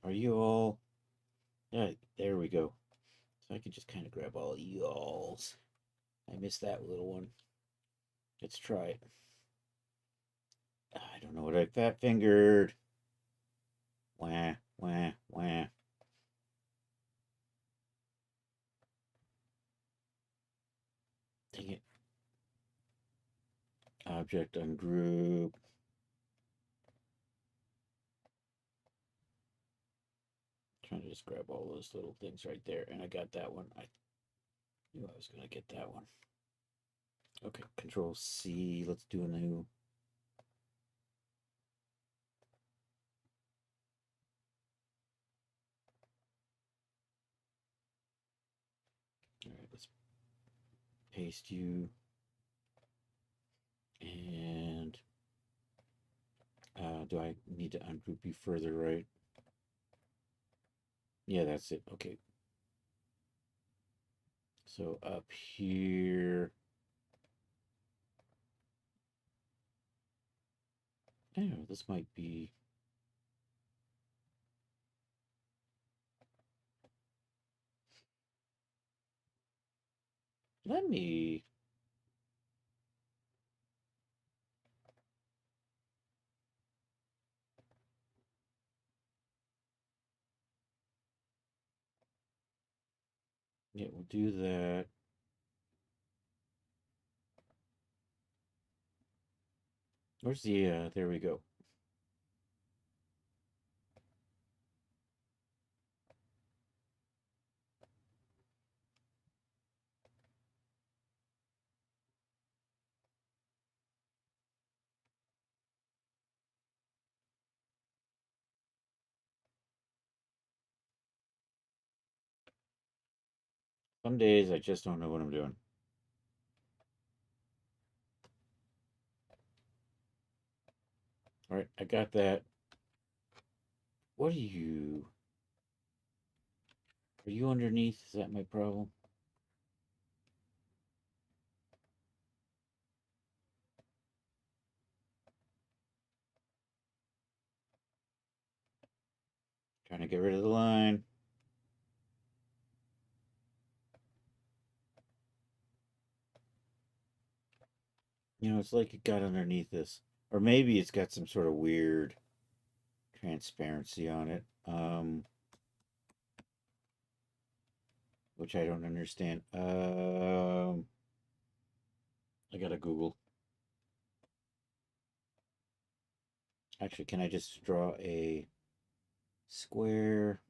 Are you all? Yeah, there we go. So I can just kind of grab all y'alls. I missed that little one. Let's try it. I don't know what I fat fingered. Wah, wah, wah. Dang it. Object ungroup. Trying to just grab all those little things right there. And I got that one. I knew I was going to get that one. Okay, Control C. Let's do a new. All right, let's paste you. And do I need to ungroup you further, right? Yeah, that's it. Okay. So up here. Oh, this might be. Let me. Yeah, we'll do that. Where's the, there we go. Some days I just don't know what I'm doing. All right, I got that. What are you? Are you underneath? Is that my problem? Trying to get rid of the line. You know, it's like it got underneath this. Or maybe it's got some sort of weird transparency on it. Which I don't understand. I gotta Google. Actually, can I just draw a square?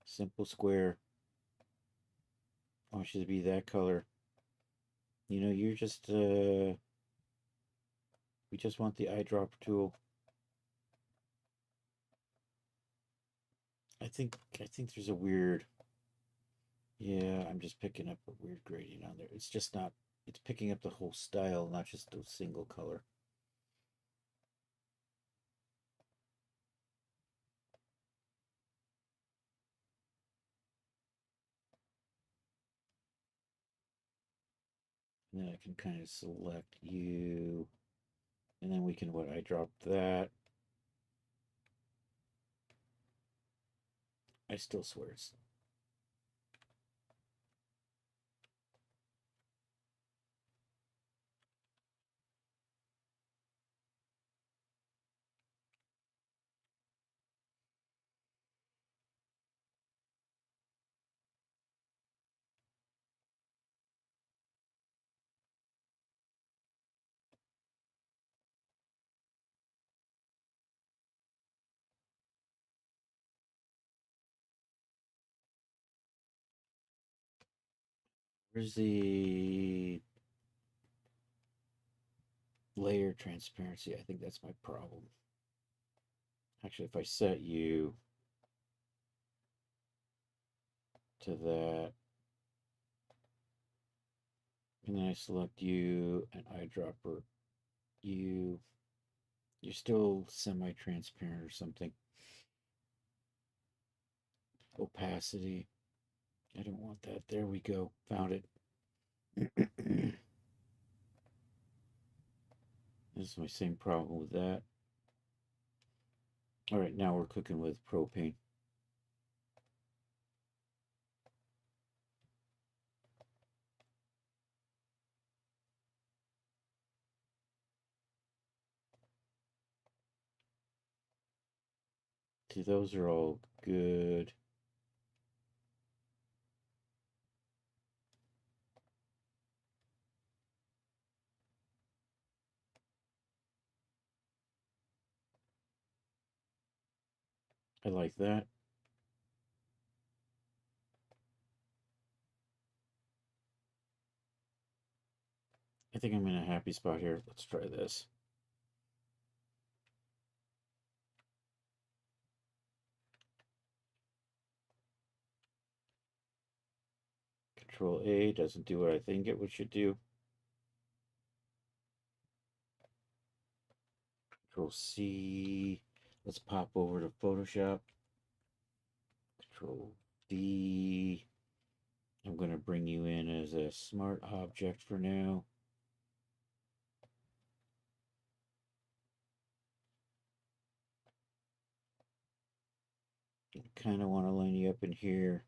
Simple square. I want you to be that color. You know, you're just we just want the eyedropper tool. I think there's a weird, yeah, I'm just picking up a weird gradient on there. It's just not, it's picking up the whole style, not just a single color. And then I can kind of select you, and then we can, what, eyedrop that. I still swear it's, where's the layer transparency? I think that's my problem. Actually, if I set you to that, and then I select you and eyedropper you, you're still semi-transparent or something. Opacity. I don't want that. There we go. Found it. This is my same problem with that. All right, now we're cooking with propane. See, those are all good. I like that. I think I'm in a happy spot here. Let's try this. Control A doesn't do what I think it should do. Control C. Let's pop over to Photoshop. Control D. I'm going to bring you in as a smart object for now. Kind of want to line you up in here.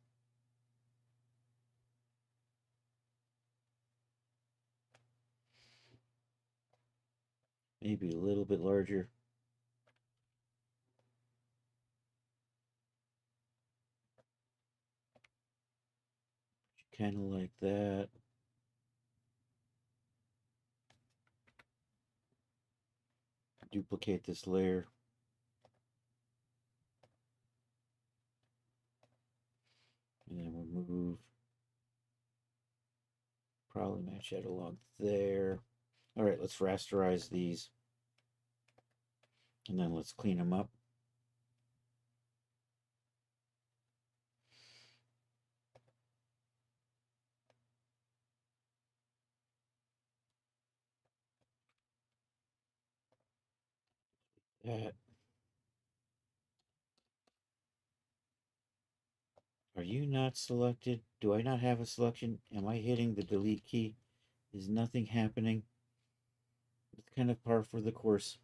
Maybe a little bit larger. Kind of like that. Duplicate this layer. And then we'll move. Probably match that along there. All right, let's rasterize these. And then let's clean them up. That. Are you not selected? Do I not have a selection? Am I hitting the delete key? Is nothing happening? It's kind of par for the course.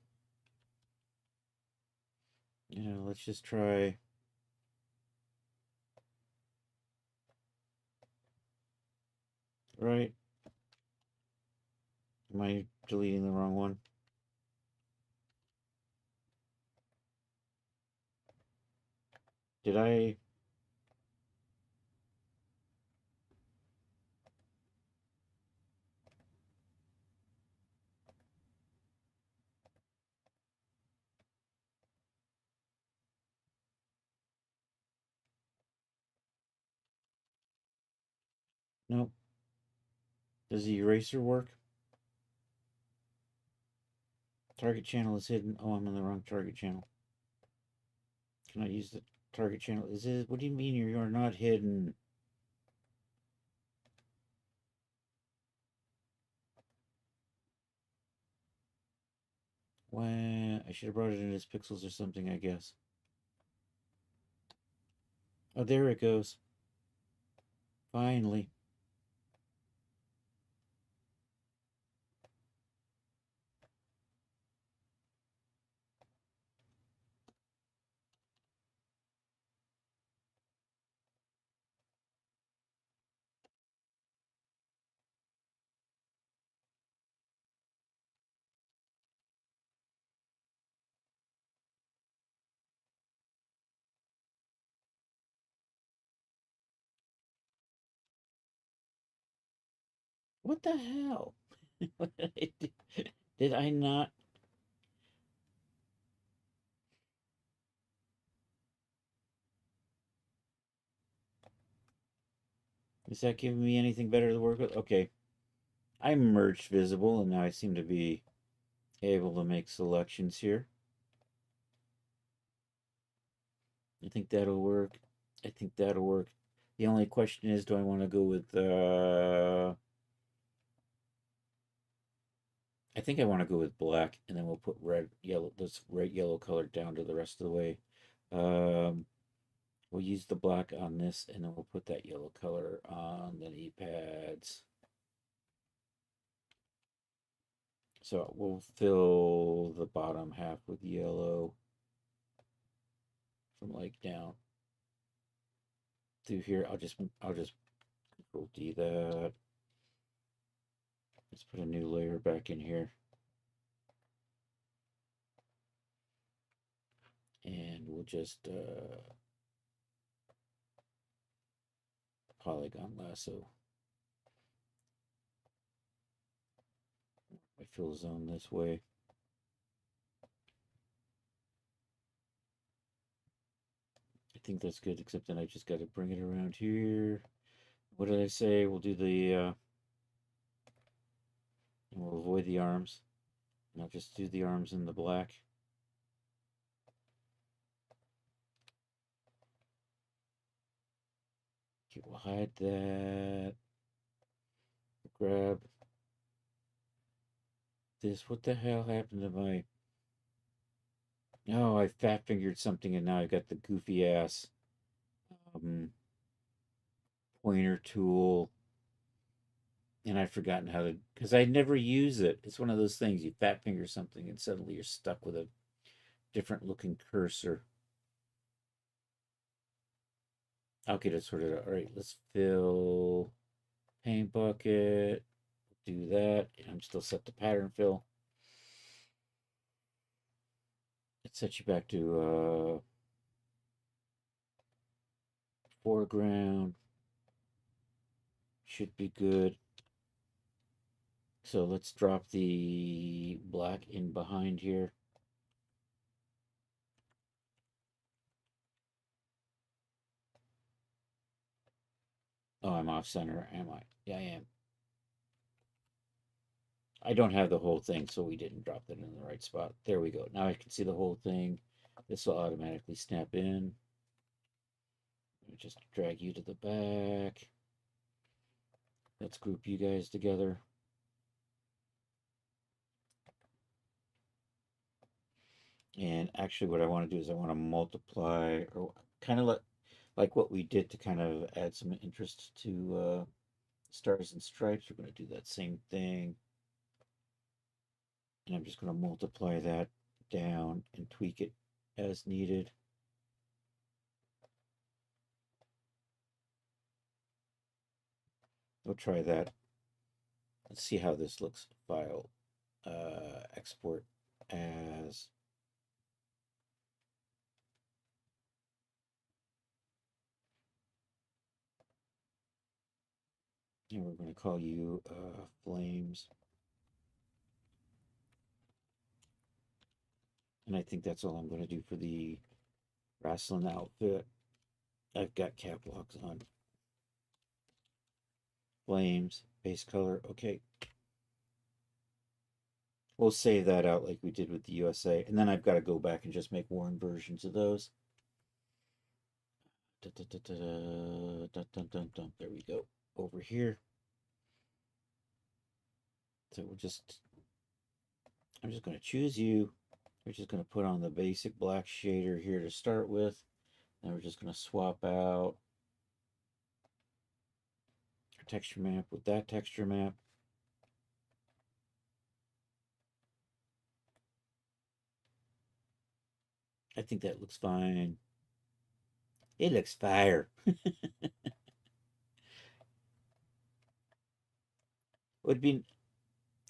Let's just try. Right? Am I deleting the wrong one? Did I? Nope. Does the eraser work? Target channel is hidden. Oh, I'm in the wrong target channel. Can I use the target channel? Is it? What do you mean you're not hidden? Well, I should have brought it in as pixels or something, I guess. Oh, there it goes. Finally. What the hell? What did I do? Did I not? Is that giving me anything better to work with? Okay. I merged visible and now I seem to be able to make selections here. I think that'll work. I think that'll work. The only question is, do I want to go with I think I want to go with black, and then we'll put red, yellow, this red, yellow color down to the rest of the way. Um, we'll use the black on this, and then we'll put that yellow color on the knee pads. So we'll fill the bottom half with yellow from like down through here. I'll just Control D that. Let's put a new layer back in here. And we'll just polygon lasso. My fill zone this way. I think that's good, except then I just got to bring it around here. What did I say? We'll do the, and we'll avoid the arms. And I'll just do the arms in the black. Okay, we'll hide that. Grab this. What the hell happened to my... Oh, I fat fingered something and now I've got the goofy ass pointer tool. And I've forgotten how to, because I never use it. It's one of those things, you fat finger something and suddenly you're stuck with a different looking cursor. Okay, that's sort of, all right, let's fill paint bucket. Do that. I'm still set to pattern fill. It sets you back to foreground. Should be good. So let's drop the black in behind here. Oh, I'm off center, am I? Yeah, I am. I don't have the whole thing, so we didn't drop that in the right spot. There we go. Now I can see the whole thing. This will automatically snap in. Let me just drag you to the back. Let's group you guys together. And actually what I want to do is I want to multiply, or kind of like what we did to kind of add some interest to stars and stripes. We're going to do that same thing. And I'm just going to multiply that down and tweak it as needed. We'll try that. Let's see how this looks. File, export as. And we're going to call you Flames. And I think that's all I'm going to do for the wrestling outfit. I've got cap locks on. Flames, base color, okay. We'll save that out like we did with the USA. And then I've got to go back and just make worn versions of those. There we go. Over here. So I'm just going to choose you. We're just going to put on the basic black shader here to start with. Then we're just going to swap out our texture map with that texture map. I think that looks fine. It looks fire. Would be.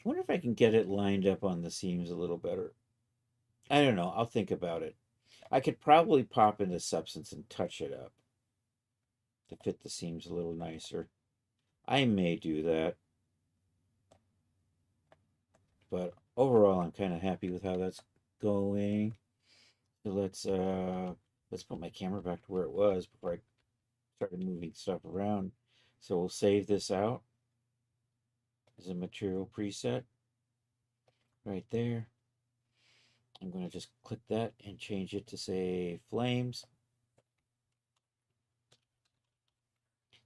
I wonder if I can get it lined up on the seams a little better. I don't know. I'll think about it. I could probably pop into Substance and touch it up to fit the seams a little nicer. I may do that. But overall, I'm kind of happy with how that's going. So let's put my camera back to where it was before I started moving stuff around. So we'll save this out as a material preset right there. I'm going to just click that and change it to say Flames.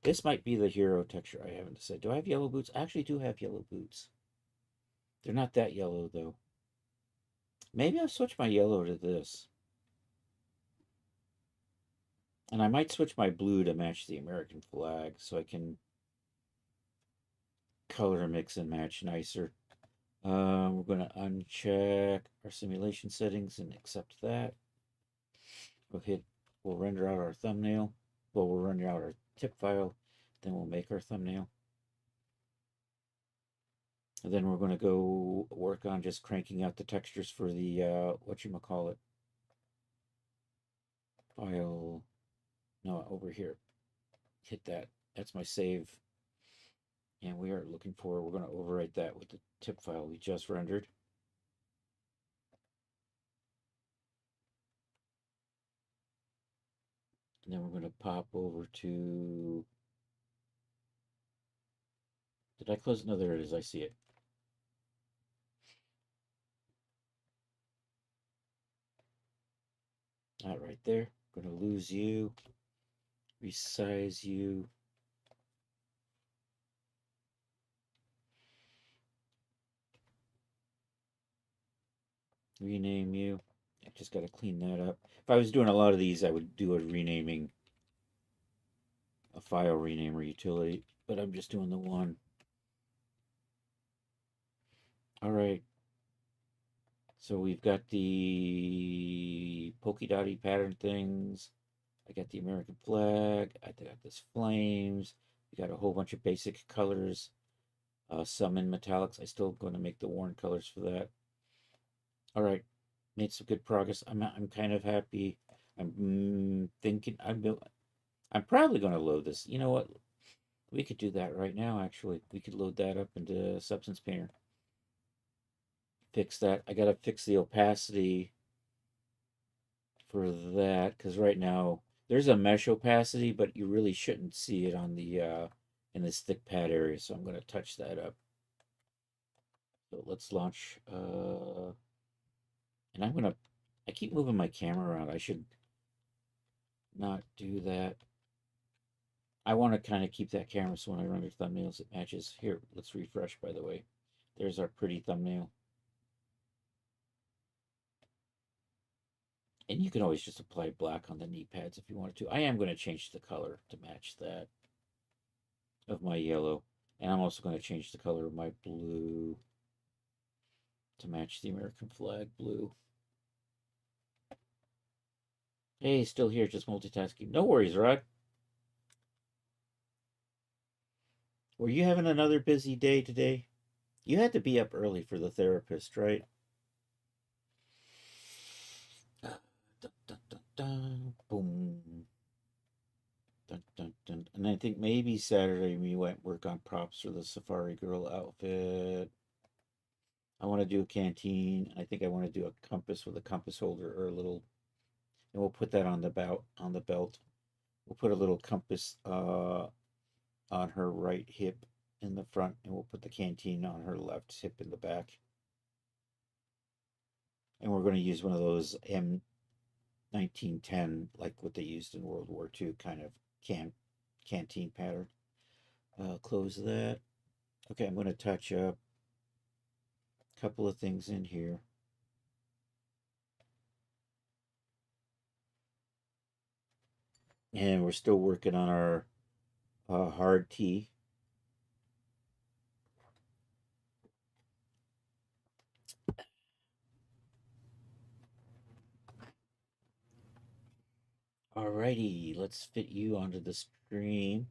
This might be the hero texture I haven't decided. Do I have yellow boots? I actually do have yellow boots. They're not that yellow though. Maybe I'll switch my yellow to this. And I might switch my blue to match the American flag so I can color mix and match nicer. We're going to uncheck our simulation settings and accept that. We'll render out our thumbnail. Well, we'll render out our tip file. Then we'll make our thumbnail. And then we're going to go work on just cranking out the textures for the, whatchamacallit, file. No, over here. Hit that. That's my save. And we're going to overwrite that with the tip file we just rendered. And then we're going to pop over to, did I close? No, there it is. I see it. That right there. Going to lose you. Resize you. Rename you. I just got to clean that up. If I was doing a lot of these, I would do a renaming, a file renamer utility, but I'm just doing the one. All right. So we've got the polka dotty pattern things. I got the American flag. I got this flames. We got a whole bunch of basic colors. Some in metallics. I still going to make the worn colors for that. All right, made some good progress. I'm kind of happy. I'm thinking I'm probably going to load this. You know what? We could do that right now. Actually, we could load that up into Substance Painter. Fix that. I got to fix the opacity for that because right now there's a mesh opacity, but you really shouldn't see it on the in this thick pad area. So I'm going to touch that up. So let's launch. And I keep moving my camera around. I should not do that. I want to kind of keep that camera so when I render thumbnails, it matches. Here, let's refresh, by the way. There's our pretty thumbnail. And you can always just apply black on the knee pads if you wanted to. I am going to change the color to match that of my yellow. And I'm also going to change the color of my blue to match the American flag blue. Hey, still here, just multitasking. No worries, Rod. Were you having another busy day today? You had to be up early for the therapist, right? Dun, dun, dun, dun, boom. Dun, dun, dun. And I think maybe Saturday we went work on props for the Safari Girl outfit. I want to do a canteen. I think I want to do a compass with a compass holder or a little, and we'll put that on the belt. We'll put a little compass on her right hip in the front, and we'll put the canteen on her left hip in the back. And we're going to use one of those M1910, like what they used in World War II, kind of canteen pattern. Close that. Okay, I'm going to touch up a couple of things in here. And we're still working on our hard tea. Alrighty, let's fit you onto the stream.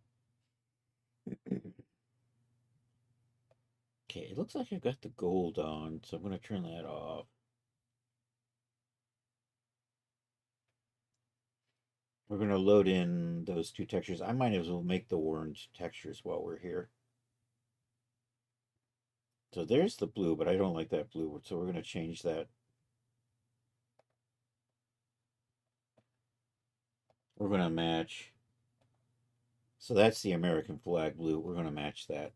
Okay, it looks like I've got the gold on, so I'm going to turn that off. We're going to load in those two textures. I might as well make the orange textures while we're here. So there's the blue, but I don't like that blue, so we're going to change that. We're going to match. So that's the American flag blue. We're going to match that.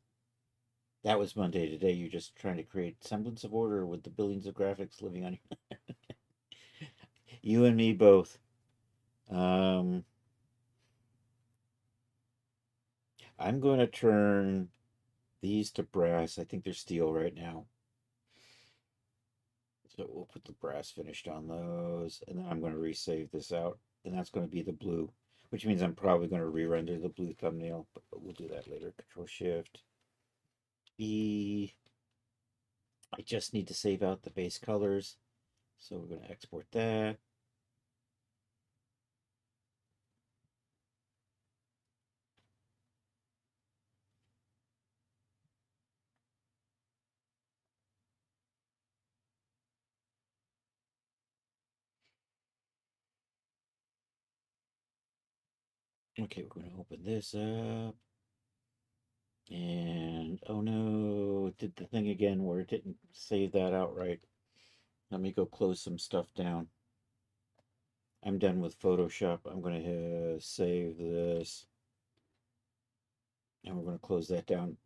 That was Monday. Today you're just trying to create semblance of order with the billions of graphics living on you and me both. I'm going to turn these to brass. I think they're steel right now. So we'll put the brass finished on those, and then I'm going to resave this out, and that's going to be the blue, which means I'm probably going to re-render the blue thumbnail, but we'll do that later. Control Shift E. I just need to save out the base colors, so we're going to export that. Okay, we're going to open this up. And oh no, it did the thing again where it didn't save that outright. Let me go close some stuff down. I'm done with Photoshop. I'm going to save this. And we're going to close that down.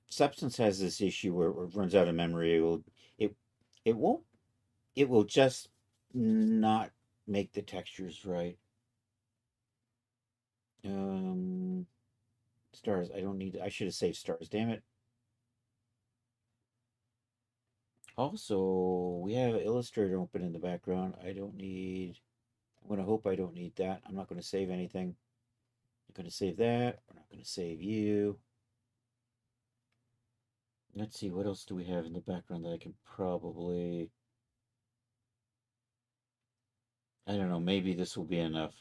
Substance has this issue where it runs out of memory. It it won't it will just not make the textures right. Stars. I don't need. I should have saved stars. Damn it. Also, we have Illustrator open in the background. I don't need. I'm going to hope I don't need that. I'm not going to save anything. I'm going to save that. We're not going to save you. Let's see, what else do we have in the background that I can probably... I don't know, maybe this will be enough.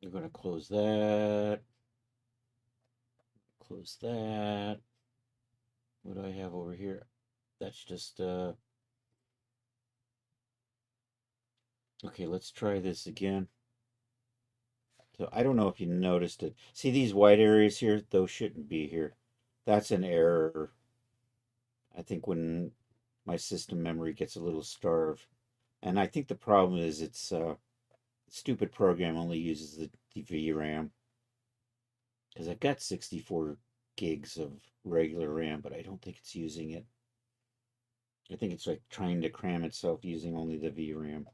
We're going to close that. Close that. What do I have over here? That's just... Okay, let's try this again. So I don't know if you noticed it. See these white areas here? Those shouldn't be here. That's an error. I think when my system memory gets a little starved. And I think the problem is it's stupid program only uses the VRAM. Because I've got 64 gigs of regular RAM, but I don't think it's using it. I think it's like trying to cram itself using only the VRAM.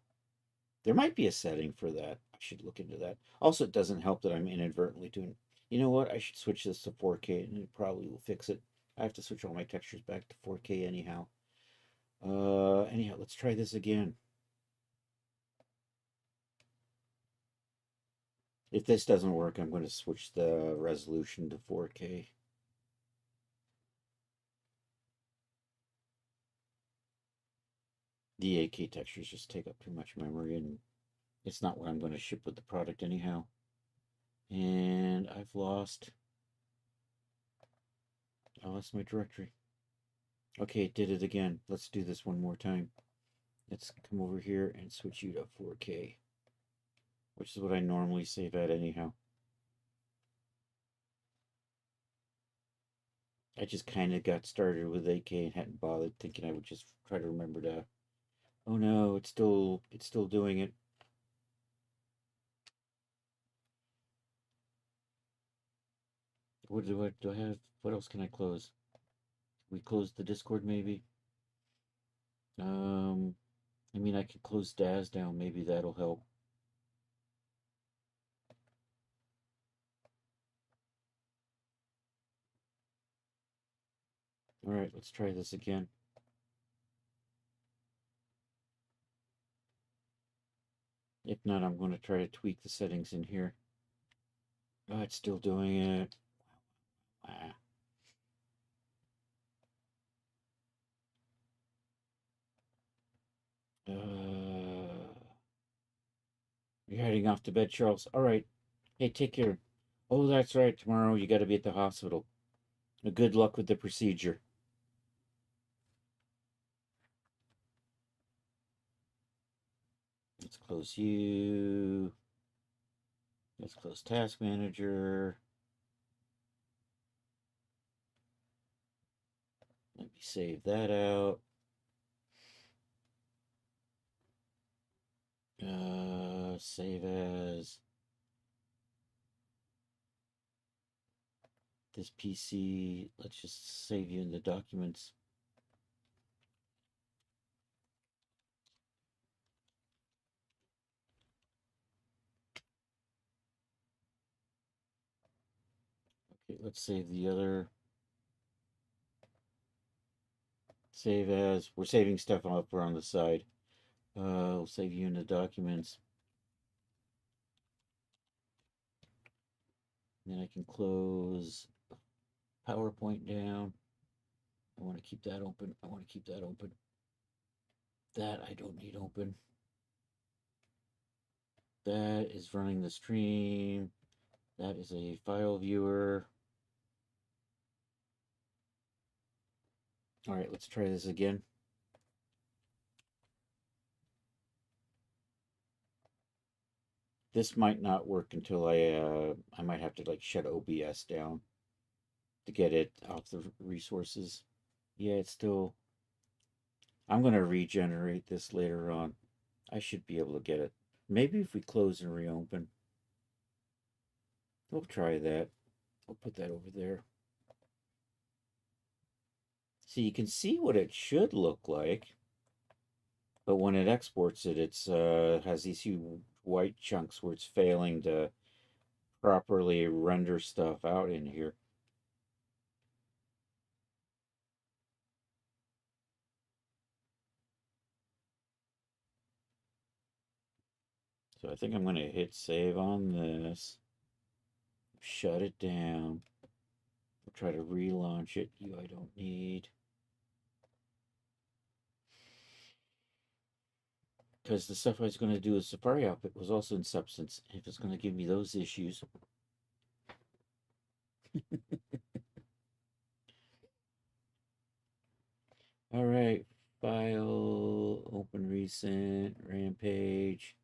There might be a setting for that. I should look into that. Also, it doesn't help that I'm inadvertently doing. You know what? I should switch this to 4K and it probably will fix it. I have to switch all my textures back to 4K anyhow. Anyhow, let's try this again. If this doesn't work, I'm going to switch the resolution to 4K. The 8K textures just take up too much memory, and it's not what I'm going to ship with the product anyhow. And I lost my directory. Okay, it did it again. Let's do this one more time. Let's come over here and switch you to 4K, which is what I normally save at anyhow. I just kind of got started with 8K and hadn't bothered, thinking I would just try to remember to. Oh no, it's still doing it. What do I have? What else can I close? We close the Discord maybe. I mean, I could close Daz down. Maybe that'll help. All right, let's try this again. If not, I'm going to try to tweak the settings in here. Oh, it's still doing it. Ah. You're heading off to bed, Charles. All right. Hey, take care. Oh, that's right. Tomorrow you got to be at the hospital. Good luck with the procedure. Let's close you. Let's close Task Manager. Let me save that out. Save as this PC. Let's just save you in the documents. Okay, let's save the other. Save as. We're saving stuff over on the side. We'll save you in the documents. And then I can close PowerPoint down. I want to keep that open. I want to keep that open. That I don't need open. That is running the stream. That is a file viewer. All right, let's try this again. This might not work until I might have to like shut OBS down to get it off the resources. Yeah, it's still. I'm going to regenerate this later on. I should be able to get it. Maybe if we close and reopen. We'll try that. I'll put that over there. So you can see what it should look like. But when it exports it, it's has these huge white chunks where it's failing to properly render stuff out in here. So I think I'm going to hit save on this. Shut it down. We'll try to relaunch it. You I don't need. Because the stuff I was going to do with Safari Outfit was also in Substance. If it's going to give me those issues. All right. File, open recent, Rampage.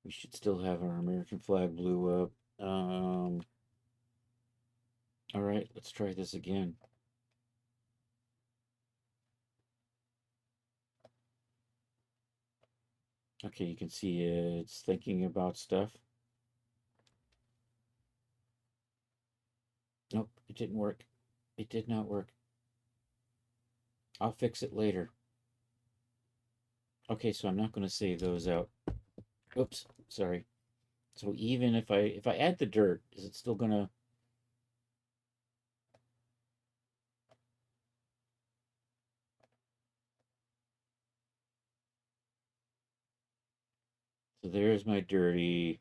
We should still have our American flag blew up. All right, let's try this again. Okay, you can see it's thinking about stuff. Nope, it didn't work. It did not work. I'll fix it later. Okay, so I'm not going to save those out. Oops, sorry. So even if I add the dirt, is it still gonna? So there's my dirty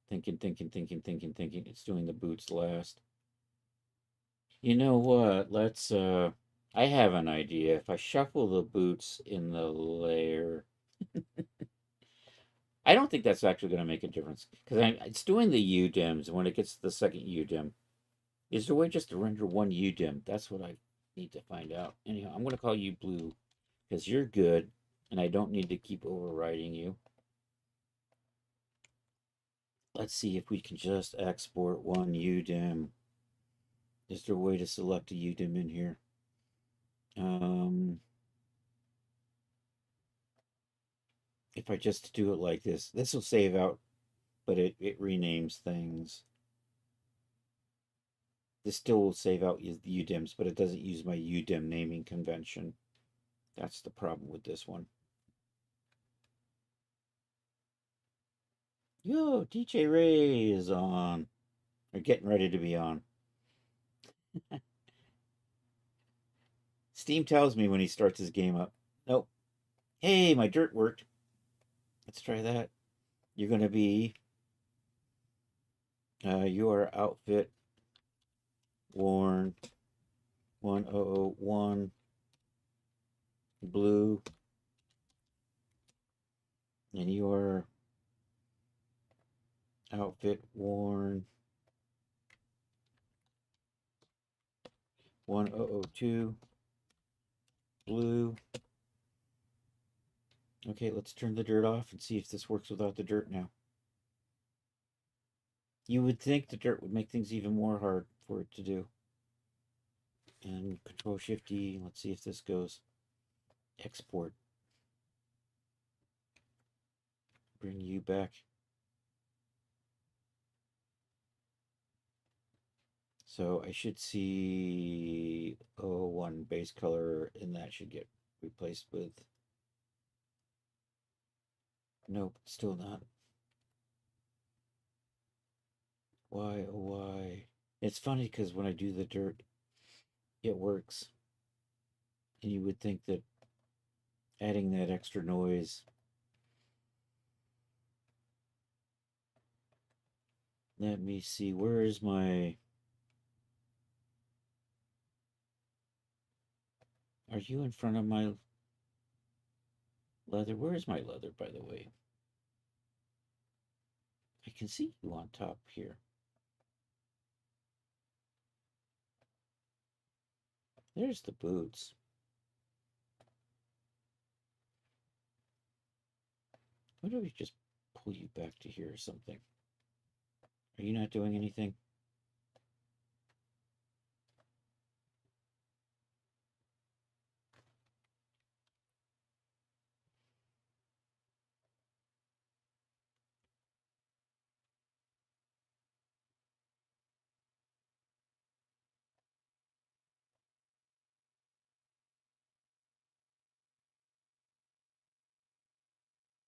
thinking. It's doing the boots last. You know what? I have an idea. If I shuffle the boots in the layer, I don't think that's actually going to make a difference because it's doing the U dims. When it gets to the second U dim, is there a way just to render one U dim? That's what I need to find out. Anyhow, I'm going to call you blue because you're good, and I don't need to keep overriding you. Let's see if we can just export one U dim. Is there a way to select a U dim in here? Um, if I just do it like this will save out, but it renames things. This still will save out the UDIMs, but it doesn't use my UDIM naming convention. That's the problem with this one. Yo, DJ Ray is on. Or getting ready to be on. Steam tells me when he starts his game up. Nope. Hey, my dirt worked. Let's try that. You're going to be your outfit worn 1001 blue, and your outfit worn 1002 blue. Okay, let's turn the dirt off and see if this works without the dirt now. You would think the dirt would make things even more hard for it to do. And Control Shift E, let's see if this goes. Export. Bring you back. So I should see 001 base color, and that should get replaced with. Nope, still not. Why, oh why? It's funny because when I do the dirt, it works. And you would think that adding that extra noise. Let me see, where is my. Are you in front of my leather? Where is my leather, by the way? I can see you on top here. There's the boots. Why don't we just pull you back to here or something? Are you not doing anything?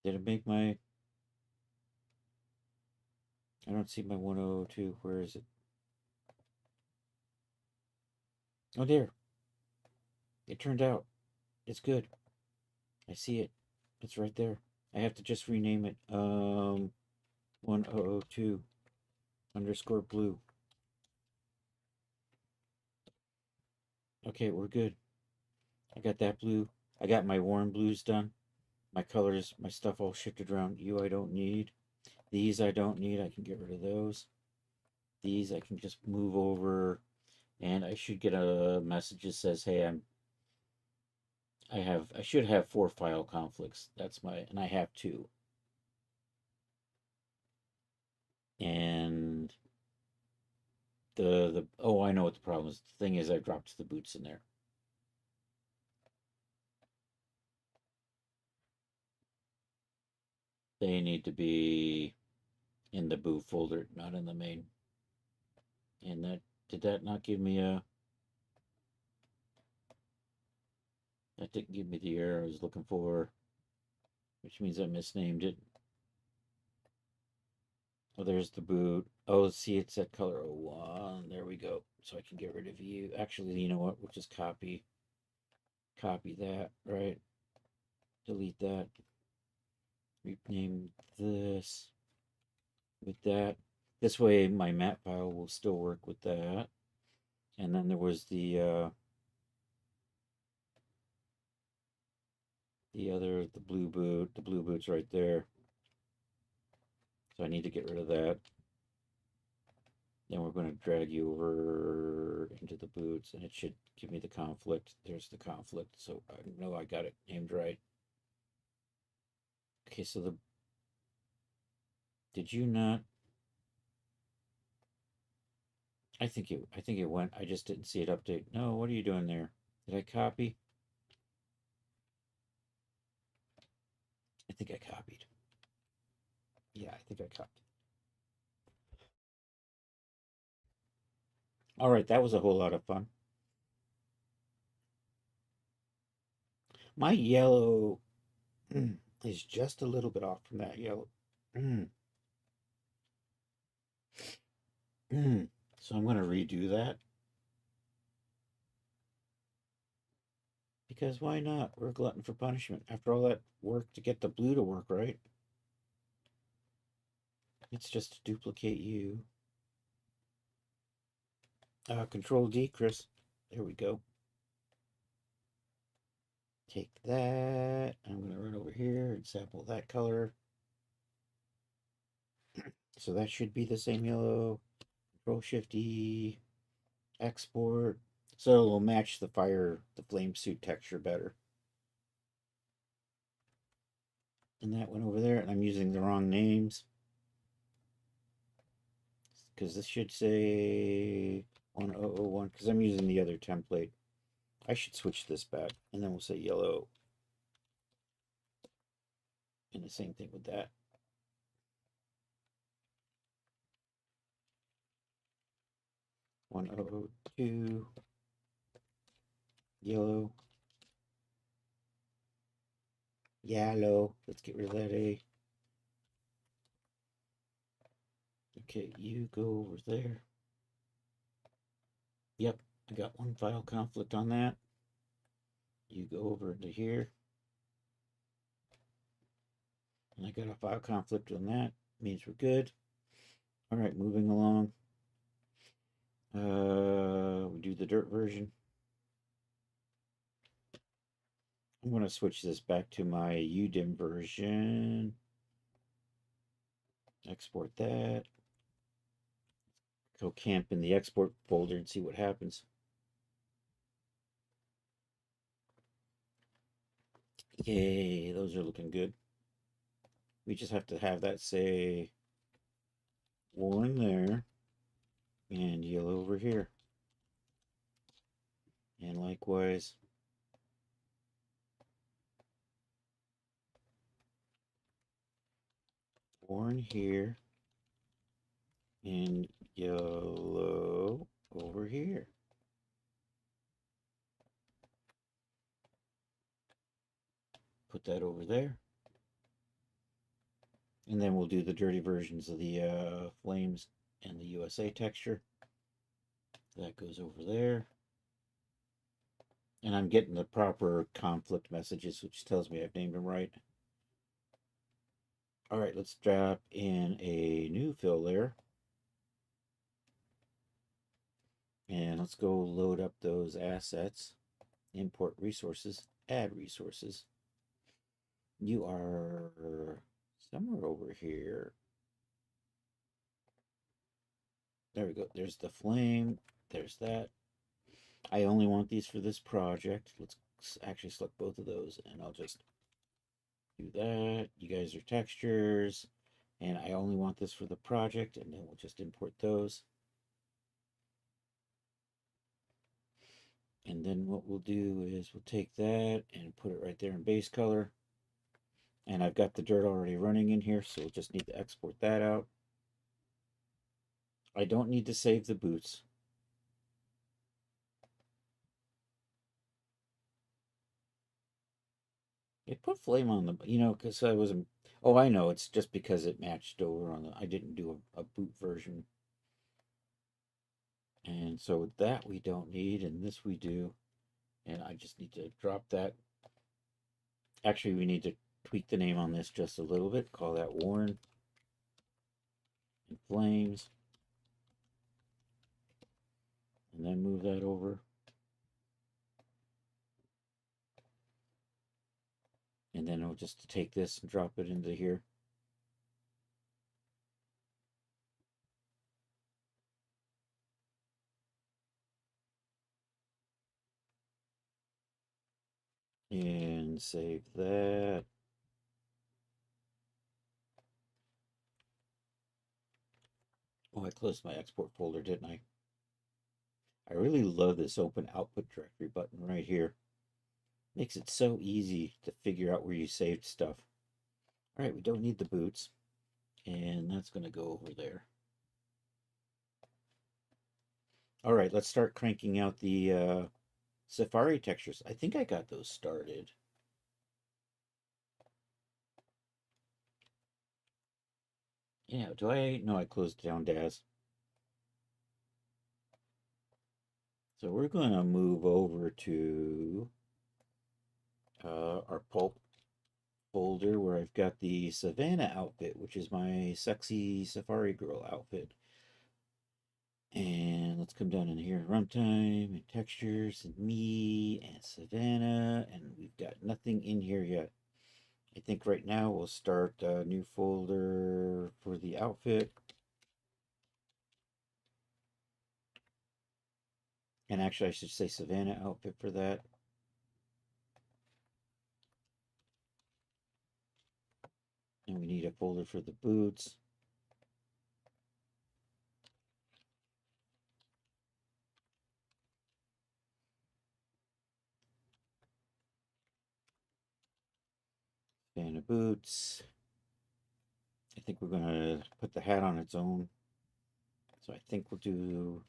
Did it make my. I don't see my 1002. Where is it? Oh, there. It turned out. It's good. I see it. It's right there. I have to just rename it. 1002 underscore blue. Okay, we're good. I got that blue. I got my warm blues done. My colors, my stuff all shifted around. You I don't need. These I don't need. I can get rid of those. These I can just move over, and I should get a message that says, "Hey, I should have 4 file conflicts. That's and I have 2." And oh, I know what the problem is. The thing is, I dropped the boots in there. They need to be in the boot folder, not in the main. And did that not give me a. That didn't give me the error I was looking for, which means I misnamed it. Oh, there's the boot. Oh, see, it's that color 01. There we go. So I can get rid of you. Actually, you know what? We'll just copy that, right? Delete that. Rename this with that. This way my map file will still work with that. And then there was the blue boot. The blue boot's right there. So I need to get rid of that. Then we're going to drag you over into the boots, and it should give me the conflict. There's the conflict, so I know I got it named right. Okay, so did you not? I think it went. I just didn't see it update. No, what are you doing there? Did I copy? I think I copied. Yeah, I think I copied. All right, that was a whole lot of fun. My yellow is just a little bit off from that yellow. So I'm going to redo that. Because why not? We're a glutton for punishment. After all that work to get the blue to work, right? It's just to duplicate you. Control D, Chris. There we go. Take that. I'm going to run over here and sample that color. So that should be the same yellow. Control Shift E. Export. So it'll match the flame suit texture better. And that went over there, and I'm using the wrong names. Because this should say 1001, because I'm using the other template. I should switch this back, and then we'll say yellow. And the same thing with that. One oh two yellow. Yellow. Let's get rid of that A. Okay, you go over there. Yep, I got one file conflict on that. You go over to here. And I got a file conflict on that. Means we're good. All right, moving along. We do the dirt version. I'm going to switch this back to my UDIM version. Export that. Go camp in the export folder and see what happens. Yay, those are looking good. We just have to have that say one there and yellow over here. And likewise, one here and yellow over here. Put that over there. And then we'll do the dirty versions of the flames and the USA texture. That goes over there. And I'm getting the proper conflict messages, which tells me I've named them right. All right, let's drop in a new fill layer. And let's go load up those assets. Import resources, add resources. You are somewhere over here. There we go. There's the flame. There's that. I only want these for this project. Let's actually select both of those, and I'll just do that. You guys are textures, and I only want this for the project, and then we'll just import those. And then what we'll do is we'll take that and put it right there in base color. And I've got the dirt already running in here, so we'll just need to export that out. I don't need to save the boots. It put flame on the, because I wasn't. Oh, I know. It's just because it matched over on the. I didn't do a boot version, and so that we don't need, and this we do, and I just need to drop that. Actually, we need to tweak the name on this just a little bit. Call that Warren and Flames, and then move that over, and then we'll just take this and drop it into here. And save that. Oh, I closed my export folder, didn't I? I really love this open output directory button right here. Makes it so easy to figure out where you saved stuff. All right, we don't need the boots, and that's going to go over there. All right, let's start cranking out the Safari textures. I think I got those started. Yeah, do I? No, I closed down Daz. So we're going to move over to our pulp folder where I've got the Savannah outfit, which is my sexy Safari girl outfit. And let's come down in here, runtime and textures and me and Savannah, and we've got nothing in here yet. I think right now we'll start a new folder for the outfit. And actually I should say Savannah outfit for that. And we need a folder for the boots. Savannah boots. I think we're gonna put the hat on its own. So I think we'll do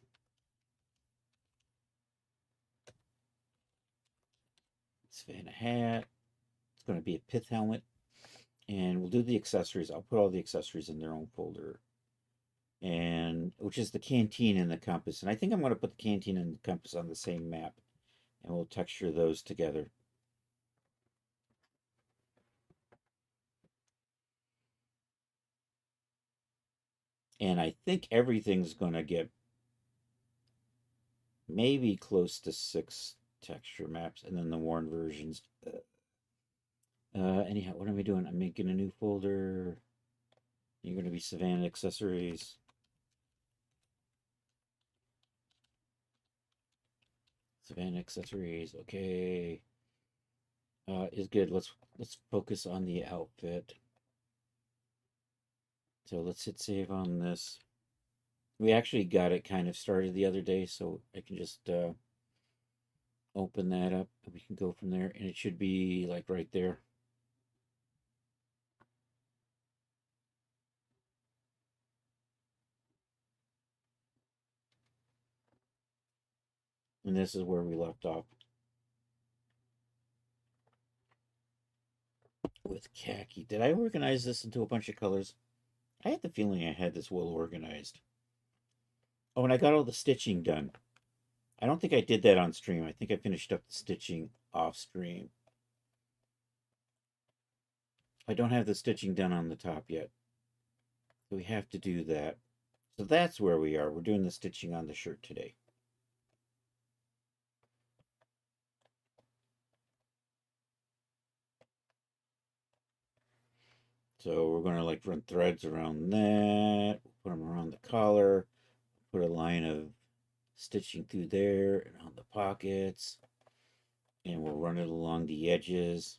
Savannah hat. It's gonna be a pith helmet. And we'll do the accessories. I'll put all the accessories in their own folder. And which is the canteen and the compass. And I think I'm going to put the canteen and the compass on the same map. And we'll texture those together. And I think everything's going to get maybe close to 6 texture maps. And then the Warren versions. Anyhow, what am I doing? I'm making a new folder. You're going to be Savannah accessories. Savannah accessories. Okay. Is good. Let's focus on the outfit. So let's hit save on this. We actually got it kind of started the other day, so I can just open that up and we can go from there. And it should be like right there. And this is where we left off with khaki. Did I organize this into a bunch of colors? I had the feeling I had this well organized. Oh, and I got all the stitching done. I don't think I did that on stream. I think I finished up the stitching off stream. I don't have the stitching done on the top yet. So we have to do that. So that's where we are. We're doing the stitching on the shirt today. So we're going to like run threads around that, put them around the collar, put a line of stitching through there and on the pockets, and we'll run it along the edges.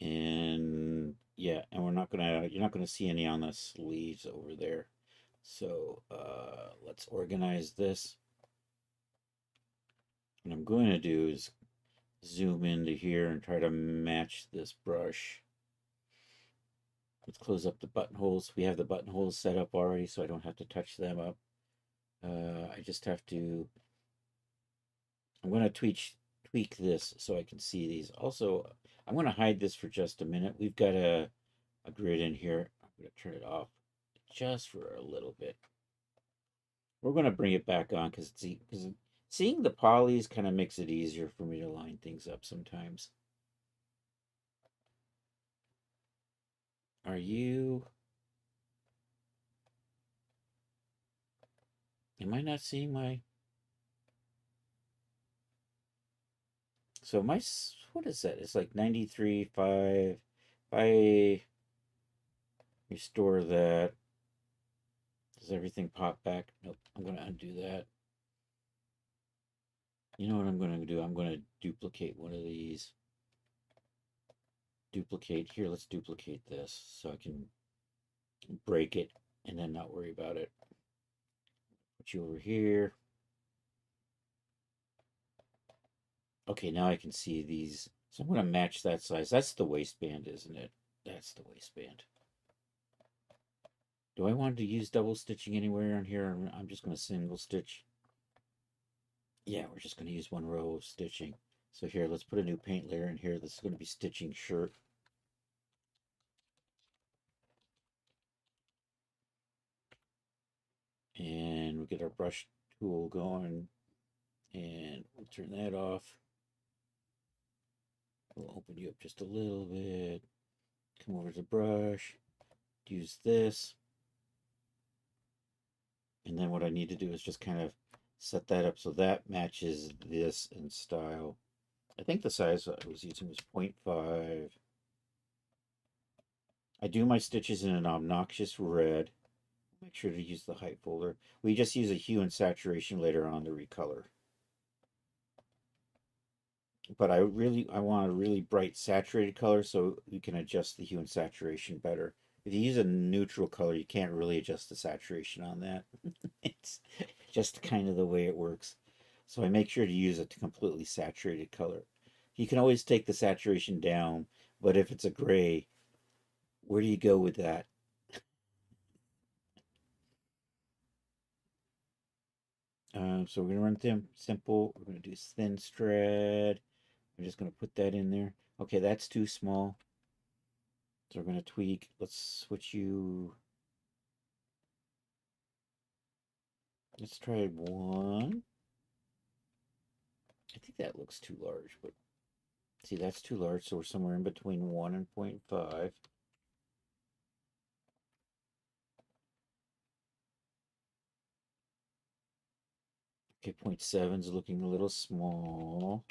And yeah, and you're not gonna see any on the sleeves over there. So let's organize this. What I'm going to do is zoom into here and try to match this brush. Let's close up the buttonholes. We have the buttonholes set up already, so I don't have to touch them up. I just have to I'm going to tweak this so I can see these. Also, I'm going to hide this for just a minute. We've got a grid in here. I'm going to turn it off just for a little bit. We're going to bring it back on because seeing the polys kind of makes it easier for me to line things up sometimes. Are you... Am I not seeing my... So my... What is that? It's like 93.5. If I restore that, does everything pop back? Nope. I'm going to undo that. You know what I'm going to do? I'm going to duplicate one of these. Duplicate. Here, let's duplicate this so I can break it and then not worry about it. Put you over here. Okay, now I can see these. So I'm going to match that size. That's the waistband, isn't it? That's the waistband. Do I want to use double stitching anywhere on here? I'm just going to single stitch. Yeah, we're just going to use one row of stitching. So here, let's put a new paint layer in here. This is going to be stitching shirt. And we get our brush tool going. And we'll turn that off. We'll open you up just a little bit. Come over to the brush. Use this. And then what I need to do is just kind of set that up so that matches this in style. I think the size I was using was 0.5. I do my stitches in an obnoxious red. Make sure to use the height folder. We just use a hue and saturation later on to recolor. But I want a really bright saturated color so you can adjust the hue and saturation better. If you use a neutral color, you can't really adjust the saturation on that. It's just kind of the way it works. So I make sure to use a completely saturated color. You can always take the saturation down, but if it's a gray, where do you go with that? So we're going to run them simple. We're going to do thin thread. I'm just going to put that in there. Okay, that's too small. So we're going to tweak. Let's switch you. Let's try 1. I think that looks too large, but see, that's too large. So we're somewhere in between 1 and 0.5. Okay, 0.7 is looking a little small.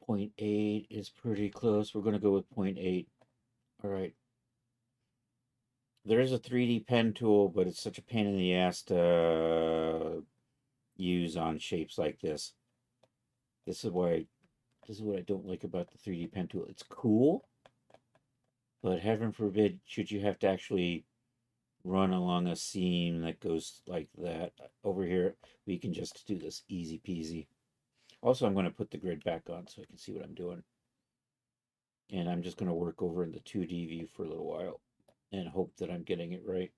0.8 is pretty close. We're going to go with 0.8. All right. There is a 3D pen tool, but it's such a pain in the ass to use on shapes like this. This is what I don't like about the 3D pen tool. It's cool, but heaven forbid should you have to actually run along a seam that goes like that. Over here, we can just do this easy peasy. Also, I'm going to put the grid back on so I can see what I'm doing. And I'm just going to work over in the 2D view for a little while and hope that I'm getting it right.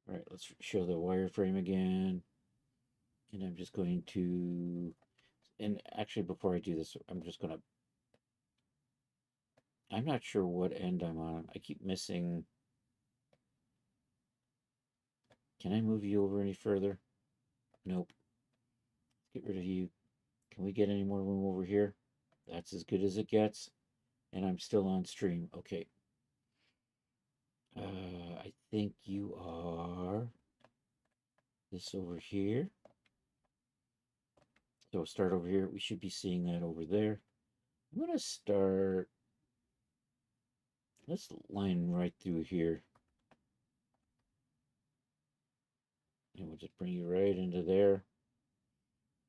All right, let's show the wireframe again. And I'm just going to, and actually before I do this, I'm just going to, I'm not sure what end I'm on. I keep missing. Can I move you over any further? Nope. Get rid of you. Can we get any more room over here? That's as good as it gets. And I'm still on stream. Okay. I think you are this over here. So start over here. We should be seeing that over there. I'm going to start. Let's line right through here. And we'll just bring you right into there.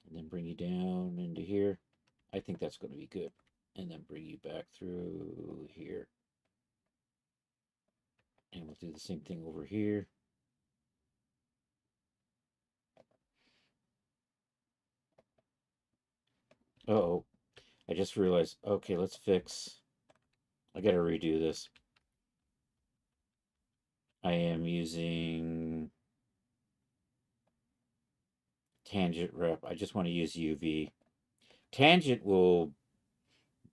And then bring you down into here. I think that's going to be good. And then bring you back through here. And we'll do the same thing over here. Uh-oh. I just realized, okay, let's fix. I gotta redo this. I am using tangent rep. I just want to use UV. Tangent will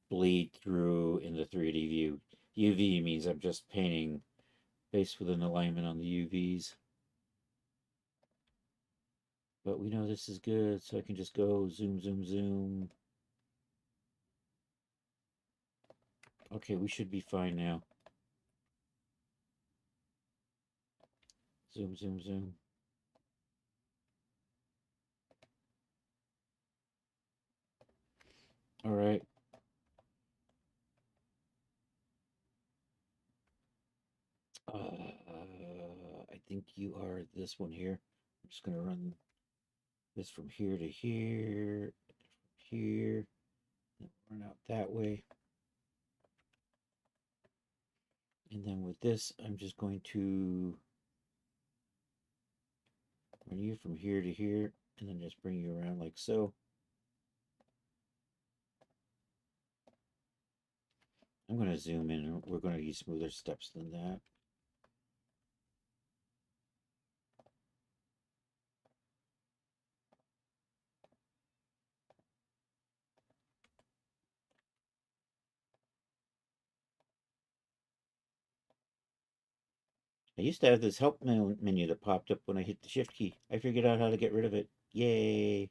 bleed through in the 3D view. UV means I'm just painting base with an alignment on the UVs. But we know this is good, so I can just go zoom, zoom, zoom. Okay, we should be fine now. Zoom, zoom, zoom. All right. I think you are this one here. I'm just going to run this from here to here, here, and run out that way. And then with this, I'm just going to run you from here to here, and then just bring you around like so. I'm going to zoom in. We're going to use smoother steps than that. I used to have this help menu that popped up when I hit the shift key. I figured out how to get rid of it. Yay!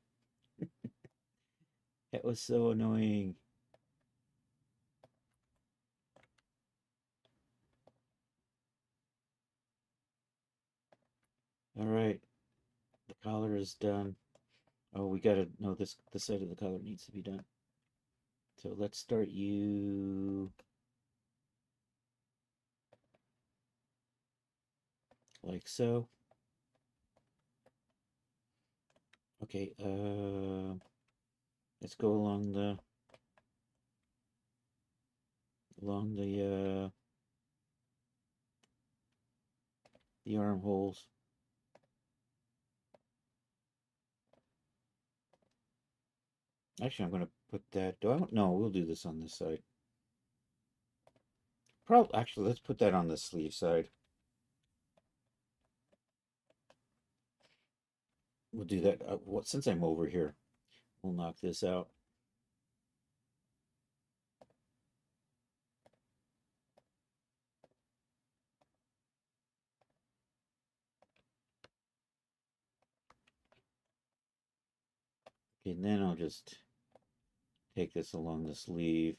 That was so annoying. All right, the collar is done. Oh, we gotta know this side of the collar needs to be done. So let's start you like so. Okay, let's go along the armholes. Actually, I'm gonna put that. Do I want? No, we'll do this on this side. Probably. Actually, let's put that on the sleeve side. We'll do that. What? Since I'm over here, we'll knock this out. Okay, and then I'll just take this along the sleeve.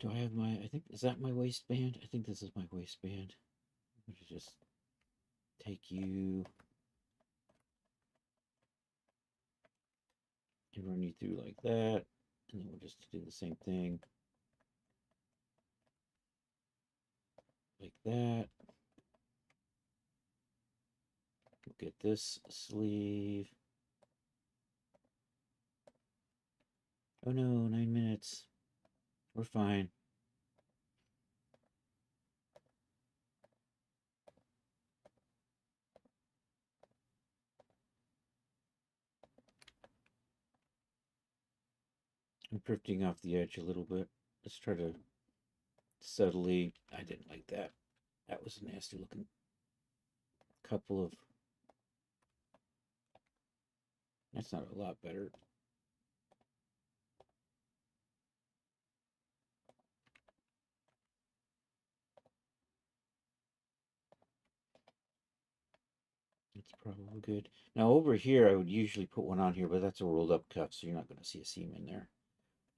Do I have my? I think is that my waistband? I think this is my waistband. I should just take you and run you through like that, and then we'll just do the same thing like that. We'll get this sleeve. Oh no, 9 minutes. We're fine. I'm drifting off the edge a little bit. Let's try to subtly. I didn't like that. That was a nasty looking couple of. That's not a lot better. It's probably good. Now over here, I would usually put one on here, but that's a rolled up cuff, so you're not going to see a seam in there.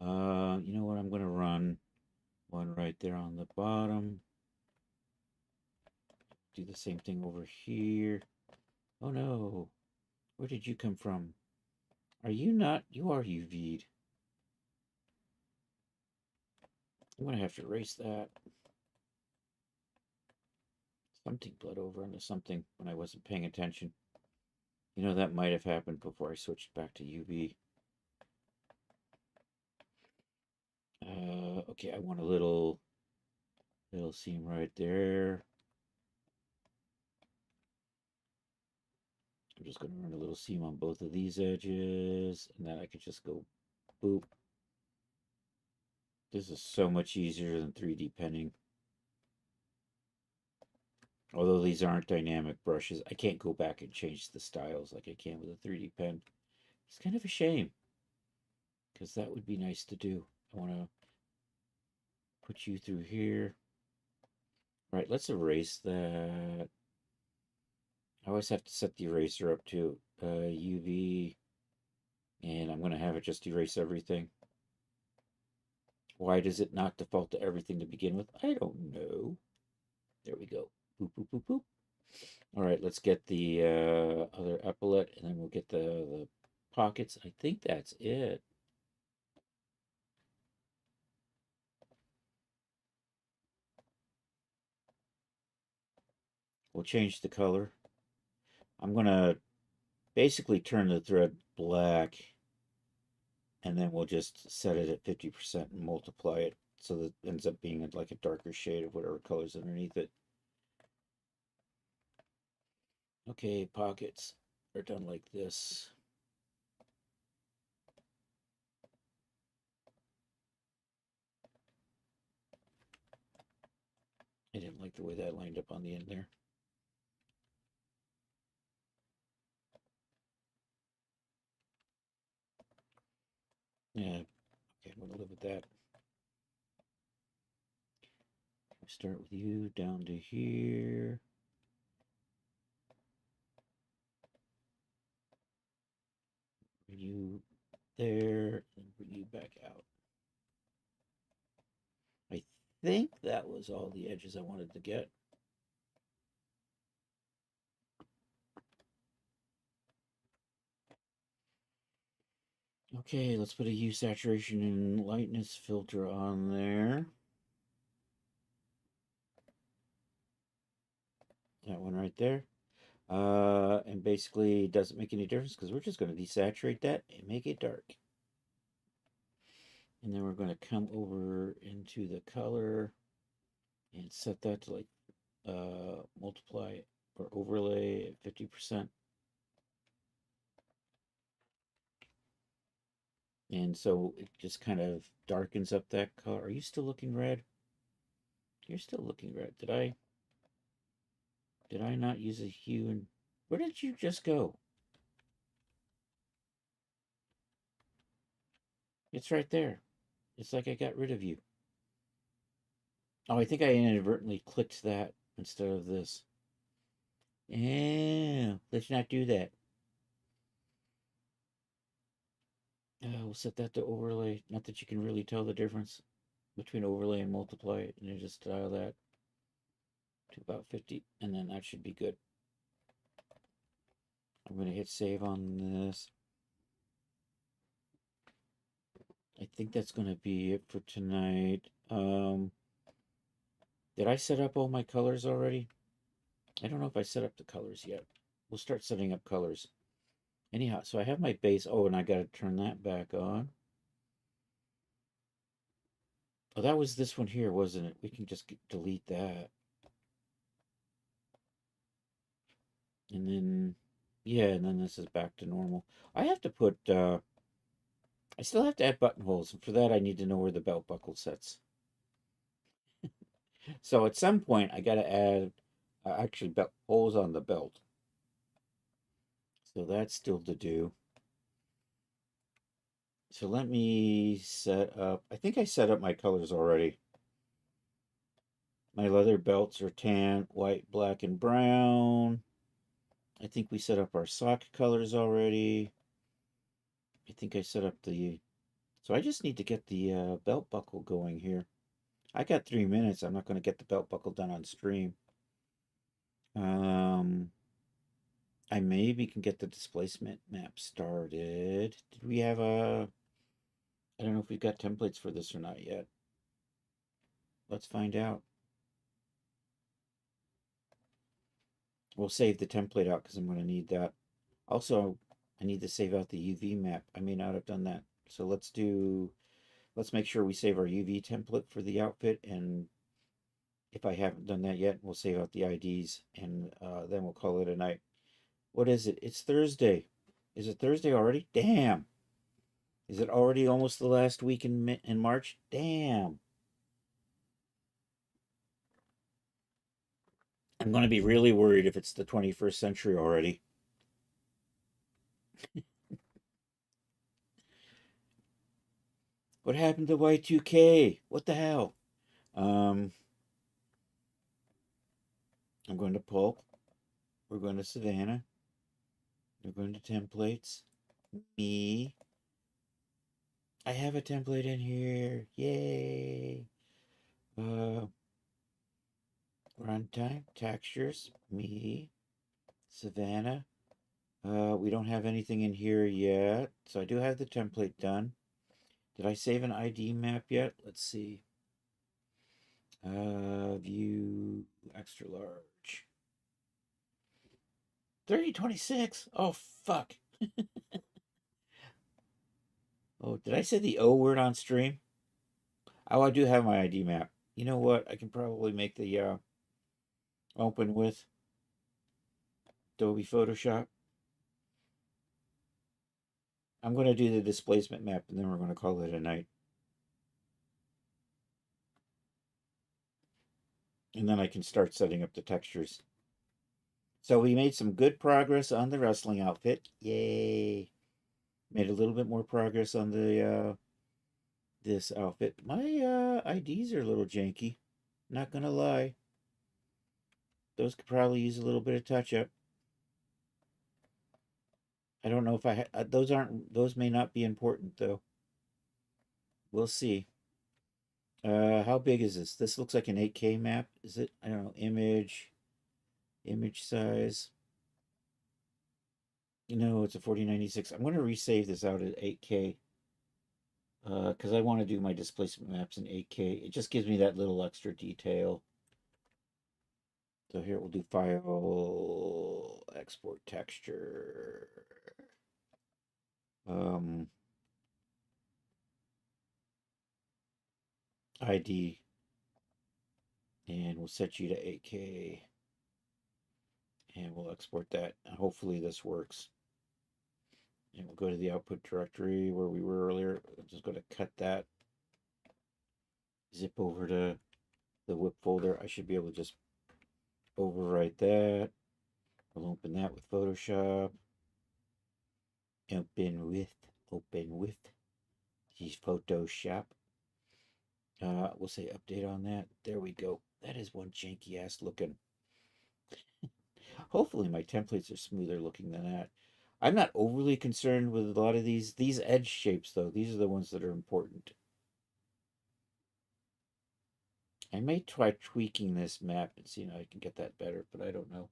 You know what? I'm going to run one right there on the bottom. Do the same thing over here. Oh no. Where did you come from? Are you not? You are UV'd. I'm gonna have to erase that. Something bled over into something when I wasn't paying attention. You know, that might have happened before I switched back to UV. Okay, I want a little seam right there. I'm just going to run a little seam on both of these edges, and then I could just go boop. This is so much easier than 3D penning. Although these aren't dynamic brushes, I can't go back and change the styles like I can with a 3D pen. It's kind of a shame, because that would be nice to do. I want to put you through here. All right, let's erase that. I always have to set the eraser up to UV, and I'm going to have it just erase everything. Why does it not default to everything to begin with? I don't know. There we go. Boop, boop, boop, boop. All right, let's get the other epaulette, and then we'll get the pockets. I think that's it. We'll change the color. I'm going to basically turn the thread black, and then we'll just set it at 50% and multiply it so that it ends up being like a darker shade of whatever color's underneath it. Okay, pockets are done like this. I didn't like the way that lined up on the end there. Yeah, okay, I'm gonna live with that. Start with you down to here. Bring you there, and bring you back out. I think that was all the edges I wanted to get. Okay, let's put a hue, saturation, and lightness filter on there. That one right there. And basically it doesn't make any difference because we're just going to desaturate that and make it dark. And then we're going to come over into the color and set that to like multiply or overlay at 50%. And so it just kind of darkens up that color. Are you still looking red? You're still looking red. Did I not use a hue? And where did you just go? It's right there. It's like I got rid of you. Oh, I think I inadvertently clicked that instead of this. Yeah, let's not do that. We'll set that to overlay. Not that you can really tell the difference between overlay and multiply, and then just dial that to about 50, and then that should be good. I'm going to hit save on this. I think that's going to be it for tonight. Did I set up all my colors already? I don't know if I set up the colors yet. We'll start setting up colors. Anyhow, so I have my base. Oh, and I got to turn that back on. Oh, that was this one here, wasn't it? We can just delete that. And then, yeah, and then this is back to normal. I have to put, I still have to add buttonholes. And for that, I need to know where the belt buckle sets. So at some point, I got to add actually belt holes on the belt. So that's still to do. So let me set up, I think I set up my colors already. My leather belts are tan, white, black, and brown. I think we set up our sock colors already. I think I set up the, so I just need to get the belt buckle going here. I got 3 minutes. I'm not going to get the belt buckle done on stream. I maybe can get the displacement map started. Did we have a... I don't know if we've got templates for this or not yet. Let's find out. We'll save the template out because I'm going to need that. Also, I need to save out the UV map. I may not have done that. So let's make sure we save our UV template for the outfit. And if I haven't done that yet, we'll save out the IDs and then we'll call it a night. What is it? It's Thursday. Is it Thursday already? Damn. Is it already almost the last week in March? Damn. I'm going to be really worried if it's the 21st century already. What happened to Y2K? What the hell? Um, I'm going to Pulp. We're going to Savannah. We're going to templates. Me. I have a template in here. Yay. Runtime. Textures. Me. Savannah. We don't have anything in here yet. So I do have the template done. Did I save an ID map yet? Let's see. View extra large. 3026. Oh, fuck. Oh, did I say the O word on stream? Oh, I do have my ID map. You know what? I can probably make the open with Adobe Photoshop. I'm going to do the displacement map and then we're going to call it a night. And then I can start setting up the textures. So we made some good progress on the wrestling outfit. Yay. Made a little bit more progress on the this outfit. My IDs are a little janky. Not gonna lie. Those could probably use a little bit of touch up. I don't know if those may not be important though. We'll see. How big is this? This looks like an 8K map. Is it? I don't know. Image size. You know, it's a 4096. I'm going to resave this out at 8K. Because I want to do my displacement maps in 8K. It just gives me that little extra detail. So here we'll do file, export texture. ID. And we'll set you to 8K. And we'll export that. Hopefully this works. And we'll go to the output directory where we were earlier. I'm just going to cut that. Zip over to the whip folder. I should be able to just overwrite that. We'll open that with Photoshop. Open with the Photoshop. We'll say update on that. There we go. That is one janky ass looking. Hopefully my templates are smoother looking than that. I'm not overly concerned with a lot of these edge shapes though. These are the ones that are important. I may try tweaking this map and see how I can get that better, but I don't know.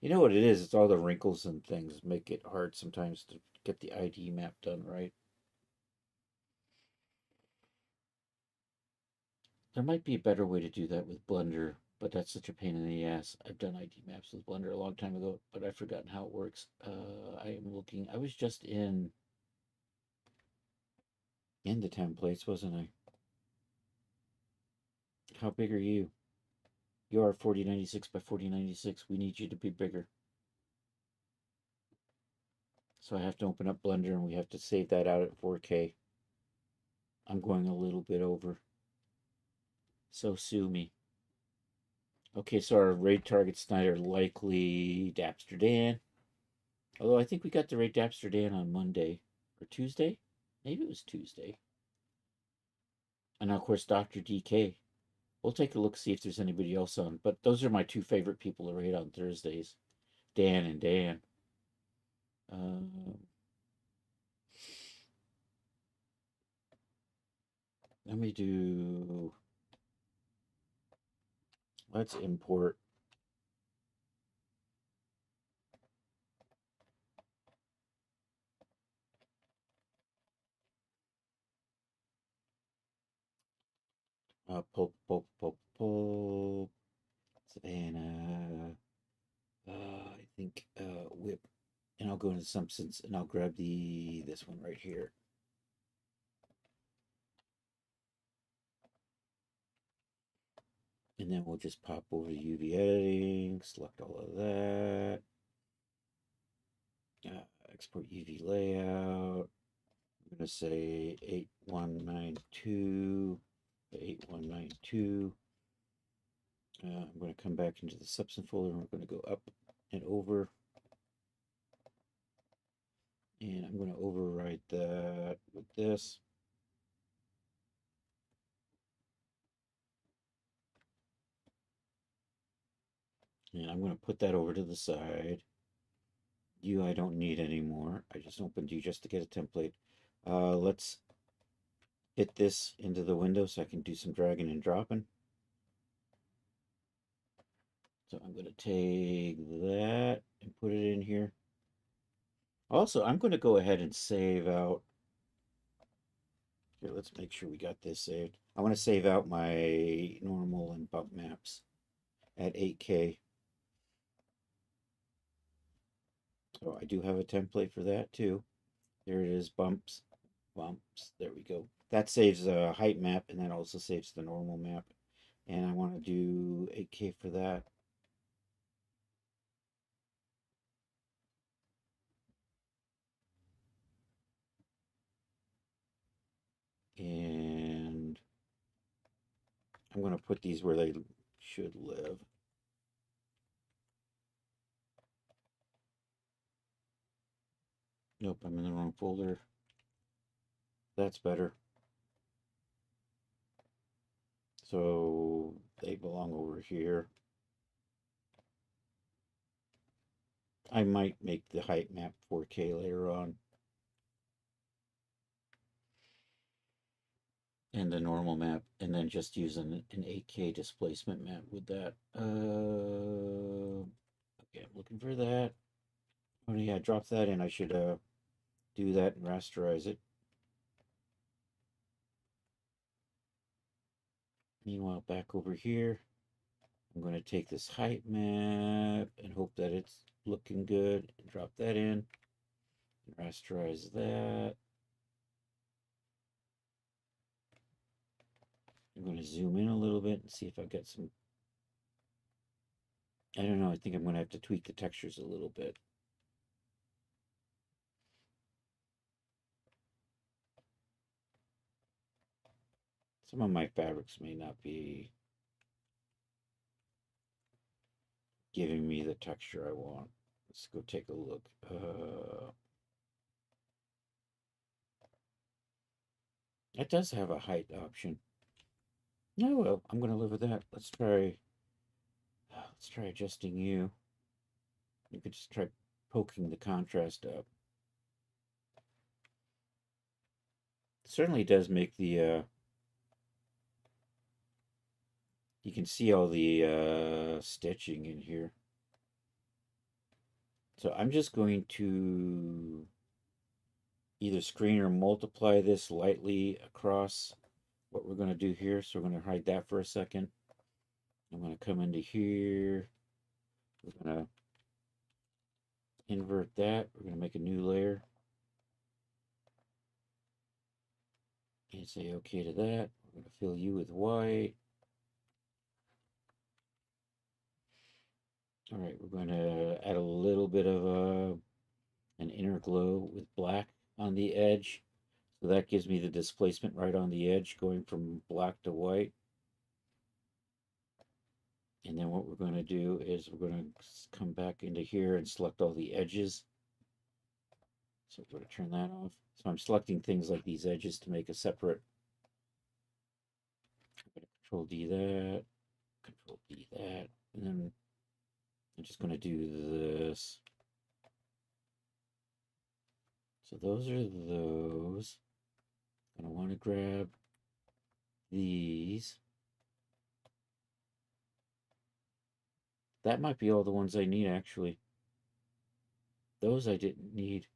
You know what it is? It's all the wrinkles and things make it hard sometimes to get the ID map done right. There might be a better way to do that with Blender, but that's such a pain in the ass. I've done ID maps with Blender a long time ago, but I've forgotten how it works. I am looking. I was just in the templates, wasn't I? How big are you? You are 4096 by 4096. We need you to be bigger. So I have to open up Blender and we have to save that out at 4K. I'm going a little bit over. So sue me. Okay, so our raid targets tonight are likely Dapster Dan. Although I think we got the raid Dapster Dan on Monday or Tuesday. Maybe it was Tuesday. And now, of course, Dr. DK. We'll take a look, see if there's anybody else on. But those are my two favorite people to raid on Thursdays. Dan and Dan. Let me do... Let's import Pulp, pulp, pulp, pulp. Savannah. I think whip. And I'll go into substance and I'll grab this one right here. And then we'll just pop over to UV editing, select all of that. Export UV layout. I'm going to say 8192, 8192. I'm going to come back into the substance folder and we're going to go up and over. And I'm going to override that with this. And I'm going to put that over to the side. You I don't need anymore. I just opened you just to get a template. Let's fit this into the window so I can do some dragging and dropping. So I'm going to take that and put it in here. Also, I'm going to go ahead and save out. Here, let's make sure we got this saved. I want to save out my normal and bump maps at 8K. So I do have a template for that too. There it is, bumps, bumps. There we go. That saves a height map and that also saves the normal map. And I want to do 8K for that. And I'm going to put these where they should live. Nope, I'm in the wrong folder. That's better. So they belong over here. I might make the height map 4K later on. And the normal map, and then just use an 8K displacement map with that. Okay, I'm looking for that. Oh yeah, drop that in. I should do that and rasterize it. Meanwhile, back over here, I'm going to take this height map and hope that it's looking good and drop that in. Rasterize that. I'm going to zoom in a little bit and see if I get some. I don't know. I think I'm going to have to tweak the textures a little bit. Some of my fabrics may not be giving me the texture I want. Let's go take a look. It does have a height option. Oh well, I'm gonna live with that. Let's try adjusting you. You could just try poking the contrast up. It certainly does make the you can see all the stitching in here. So I'm just going to either screen or multiply this lightly across what we're going to do here. So we're going to hide that for a second. I'm going to come into here. We're going to invert that. We're going to make a new layer. And say okay to that. We're going to fill you with white. All right, we're going to add a little bit of an inner glow with black on the edge. So that gives me the displacement right on the edge going from black to white. And then what we're going to do is we're going to come back into here and select all the edges. So we're going to turn that off. So I'm selecting things like these edges to make a separate. I'm going to Control D that, Control D that, and then I'm just going to do this. So those are those. I'm going to want to grab these. That might be all the ones I need actually. Those I didn't need.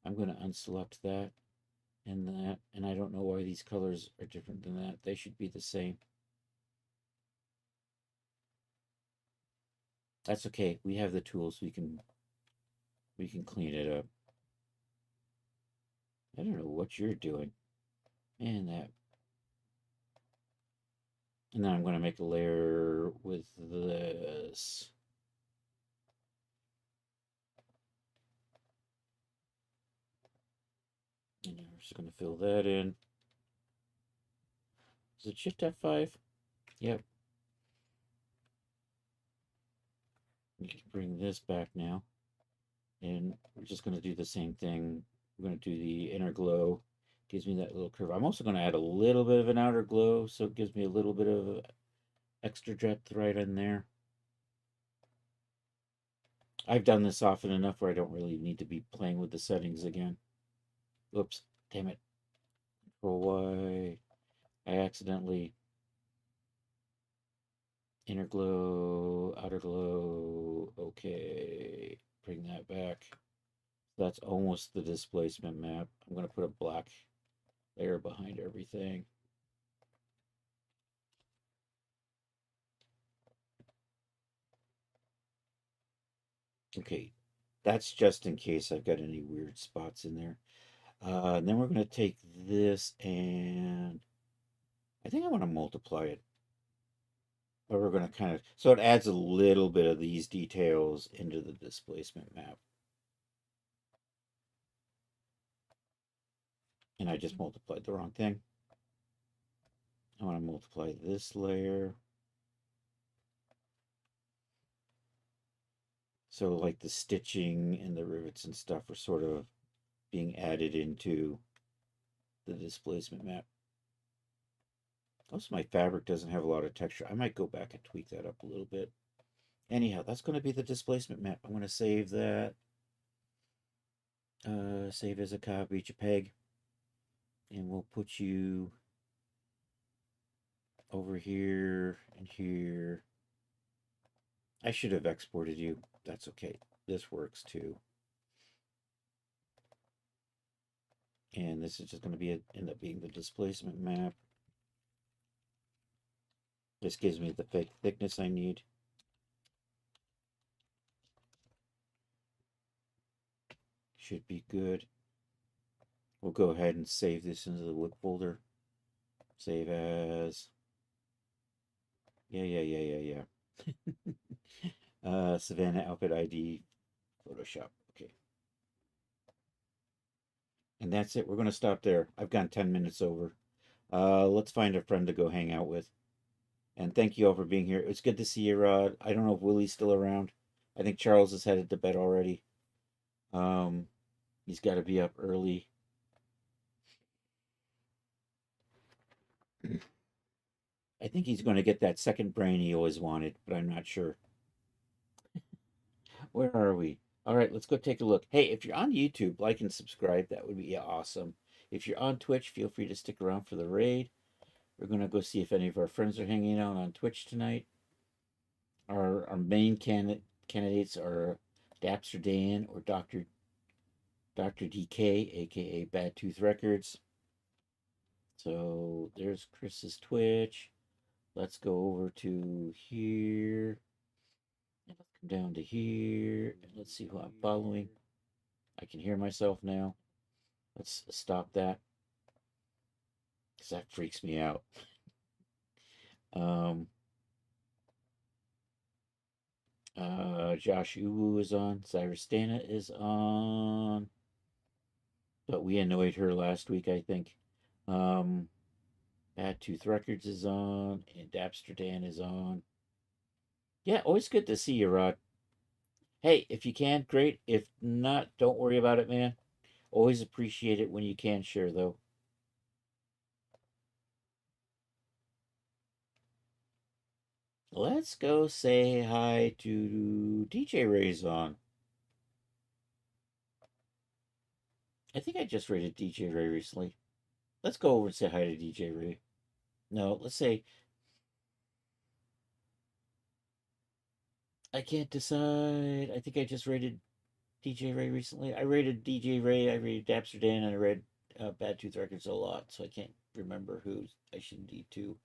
I'm going to unselect that and that, and I don't know why these colors are different than that. They should be the same. That's okay. We have the tools. We can clean it up. I don't know what you're doing. And that. And then I'm going to make a layer with this. And then we're just going to fill that in. Is it Shift F5? Yep. We can bring this back now. And we're just going to do the same thing. We're going to do the inner glow. Gives me that little curve. I'm also going to add a little bit of an outer glow, so it gives me a little bit of extra depth right in there. I've done this often enough where I don't really need to be playing with the settings again. Oops, damn it. Control Y. I accidentally inner glow, outer glow. Okay, bring that back. That's almost the displacement map. I'm going to put a black layer behind everything. Okay, that's just in case I've got any weird spots in there. And then we're going to take this and I think I want to multiply it. But we're going to kind of, so it adds a little bit of these details into the displacement map. And I just multiplied the wrong thing. I want to multiply this layer. So like the stitching and the rivets and stuff are sort of being added into the displacement map. Also, my fabric doesn't have a lot of texture. I might go back and tweak that up a little bit. Anyhow, that's going to be the displacement map. I'm going to save that. Save as a copy, JPEG. And we'll put you over here and here. I should have exported you. That's okay. This works too. And this is just going to be end up being the displacement map. This gives me the thickness I need. Should be good. We'll go ahead and save this into the WIP folder. Save as. Yeah. Savannah Outfit ID Photoshop. Okay. And that's it. We're going to stop there. I've gone 10 minutes over. Let's find a friend to go hang out with. And thank you all for being here. It's good to see you, Rod. I don't know if Willie's still around. I think Charles is headed to bed already. He's got to be up early. I think he's going to get that second brain he always wanted, but I'm not sure. Where are we? All right, let's go take a look. Hey, if you're on YouTube, like and subscribe. That would be awesome. If you're on Twitch, feel free to stick around for the raid. We're going to go see if any of our friends are hanging out on Twitch tonight. Our main candidates are Dapster Dan or Dr. DK, aka Bad Tooth Records. So there's Chris's Twitch. Let's go over to here. And let's come down to here. And let's see who I'm following. I can hear myself now. Let's stop that. Because that freaks me out. Josh Uwu is on. Cyrus Dana is on. But we annoyed her last week, I think. Bad Tooth Records is on. And Dapster Dan is on. Yeah, always good to see you, Rod. Hey, if you can, great. If not, don't worry about it, man. Always appreciate it when you can share, though. Let's go say hi to DJ Ray's on. I think I just rated DJ Ray recently. Let's go over and say hi to DJ Ray. No, let's say I can't decide. I think I just rated DJ Ray recently. I rated DJ Ray, I rated Dapster Dan, and I read Bad Tooth Records a lot, so I can't remember who I should need to.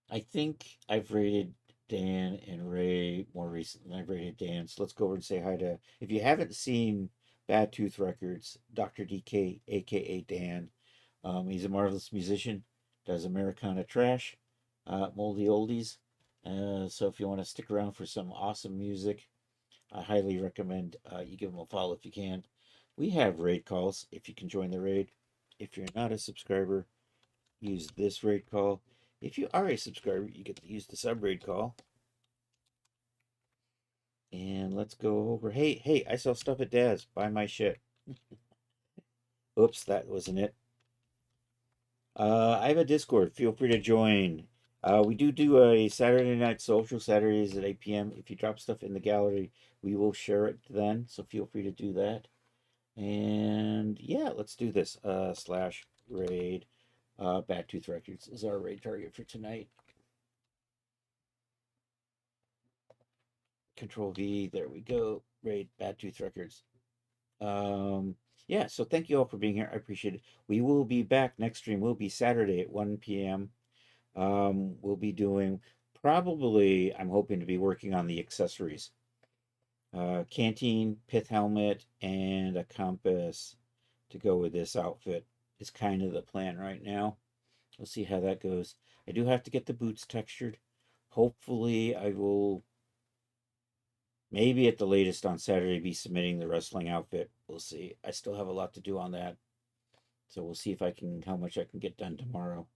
I think I've rated Dan and Ray more recent than I've rated Dan. So let's go over and say hi to. If you haven't seen Bad Tooth Records, Dr. DK, aka Dan, he's a marvelous musician, does Americana trash, moldy oldies. So if you want to stick around for some awesome music, I highly recommend you give him a follow if you can. We have raid calls if you can join the raid. If you're not a subscriber, use this raid call. If you are a subscriber, you get to use the sub raid call. And let's go over. Hey, I sell stuff at Daz. Buy my shit. Oops, that wasn't it. I have a Discord. Feel free to join. We do a Saturday night social, Saturdays at 8 p.m. If you drop stuff in the gallery, we will share it then. So feel free to do that. And yeah, let's do this. Slash raid. Bad Tooth Records is our raid target for tonight. Control V. There we go. Raid Bad Tooth Records. Um, yeah, so thank you all for being here. I appreciate it. We will be back. Next stream will be Saturday at 1 p.m. We'll be doing probably, I'm hoping to be working on the accessories. Canteen, pith helmet, and a compass to go with this outfit is kind of the plan right now. We'll see how that goes. I do have to get the boots textured. Hopefully, I will, maybe at the latest on Saturday, be submitting the wrestling outfit. We'll see. I still have a lot to do on that. So we'll see if I can, how much I can get done tomorrow.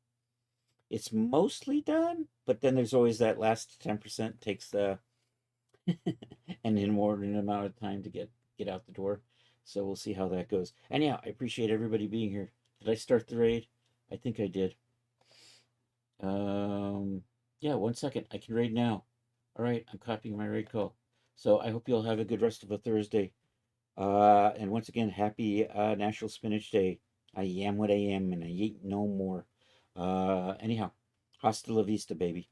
It's mostly done, but then there's always that last 10% takes the an inordinate amount of time to get out the door. So we'll see how that goes. And yeah, I appreciate everybody being here. Did I start the raid? I think I did. Yeah, 1 second. I can raid now. All right, I'm copying my raid call. So I hope you'll have a good rest of a Thursday. And once again, happy National Spinach Day. I am what I am, and I eat no more. Anyhow, hasta la vista, baby.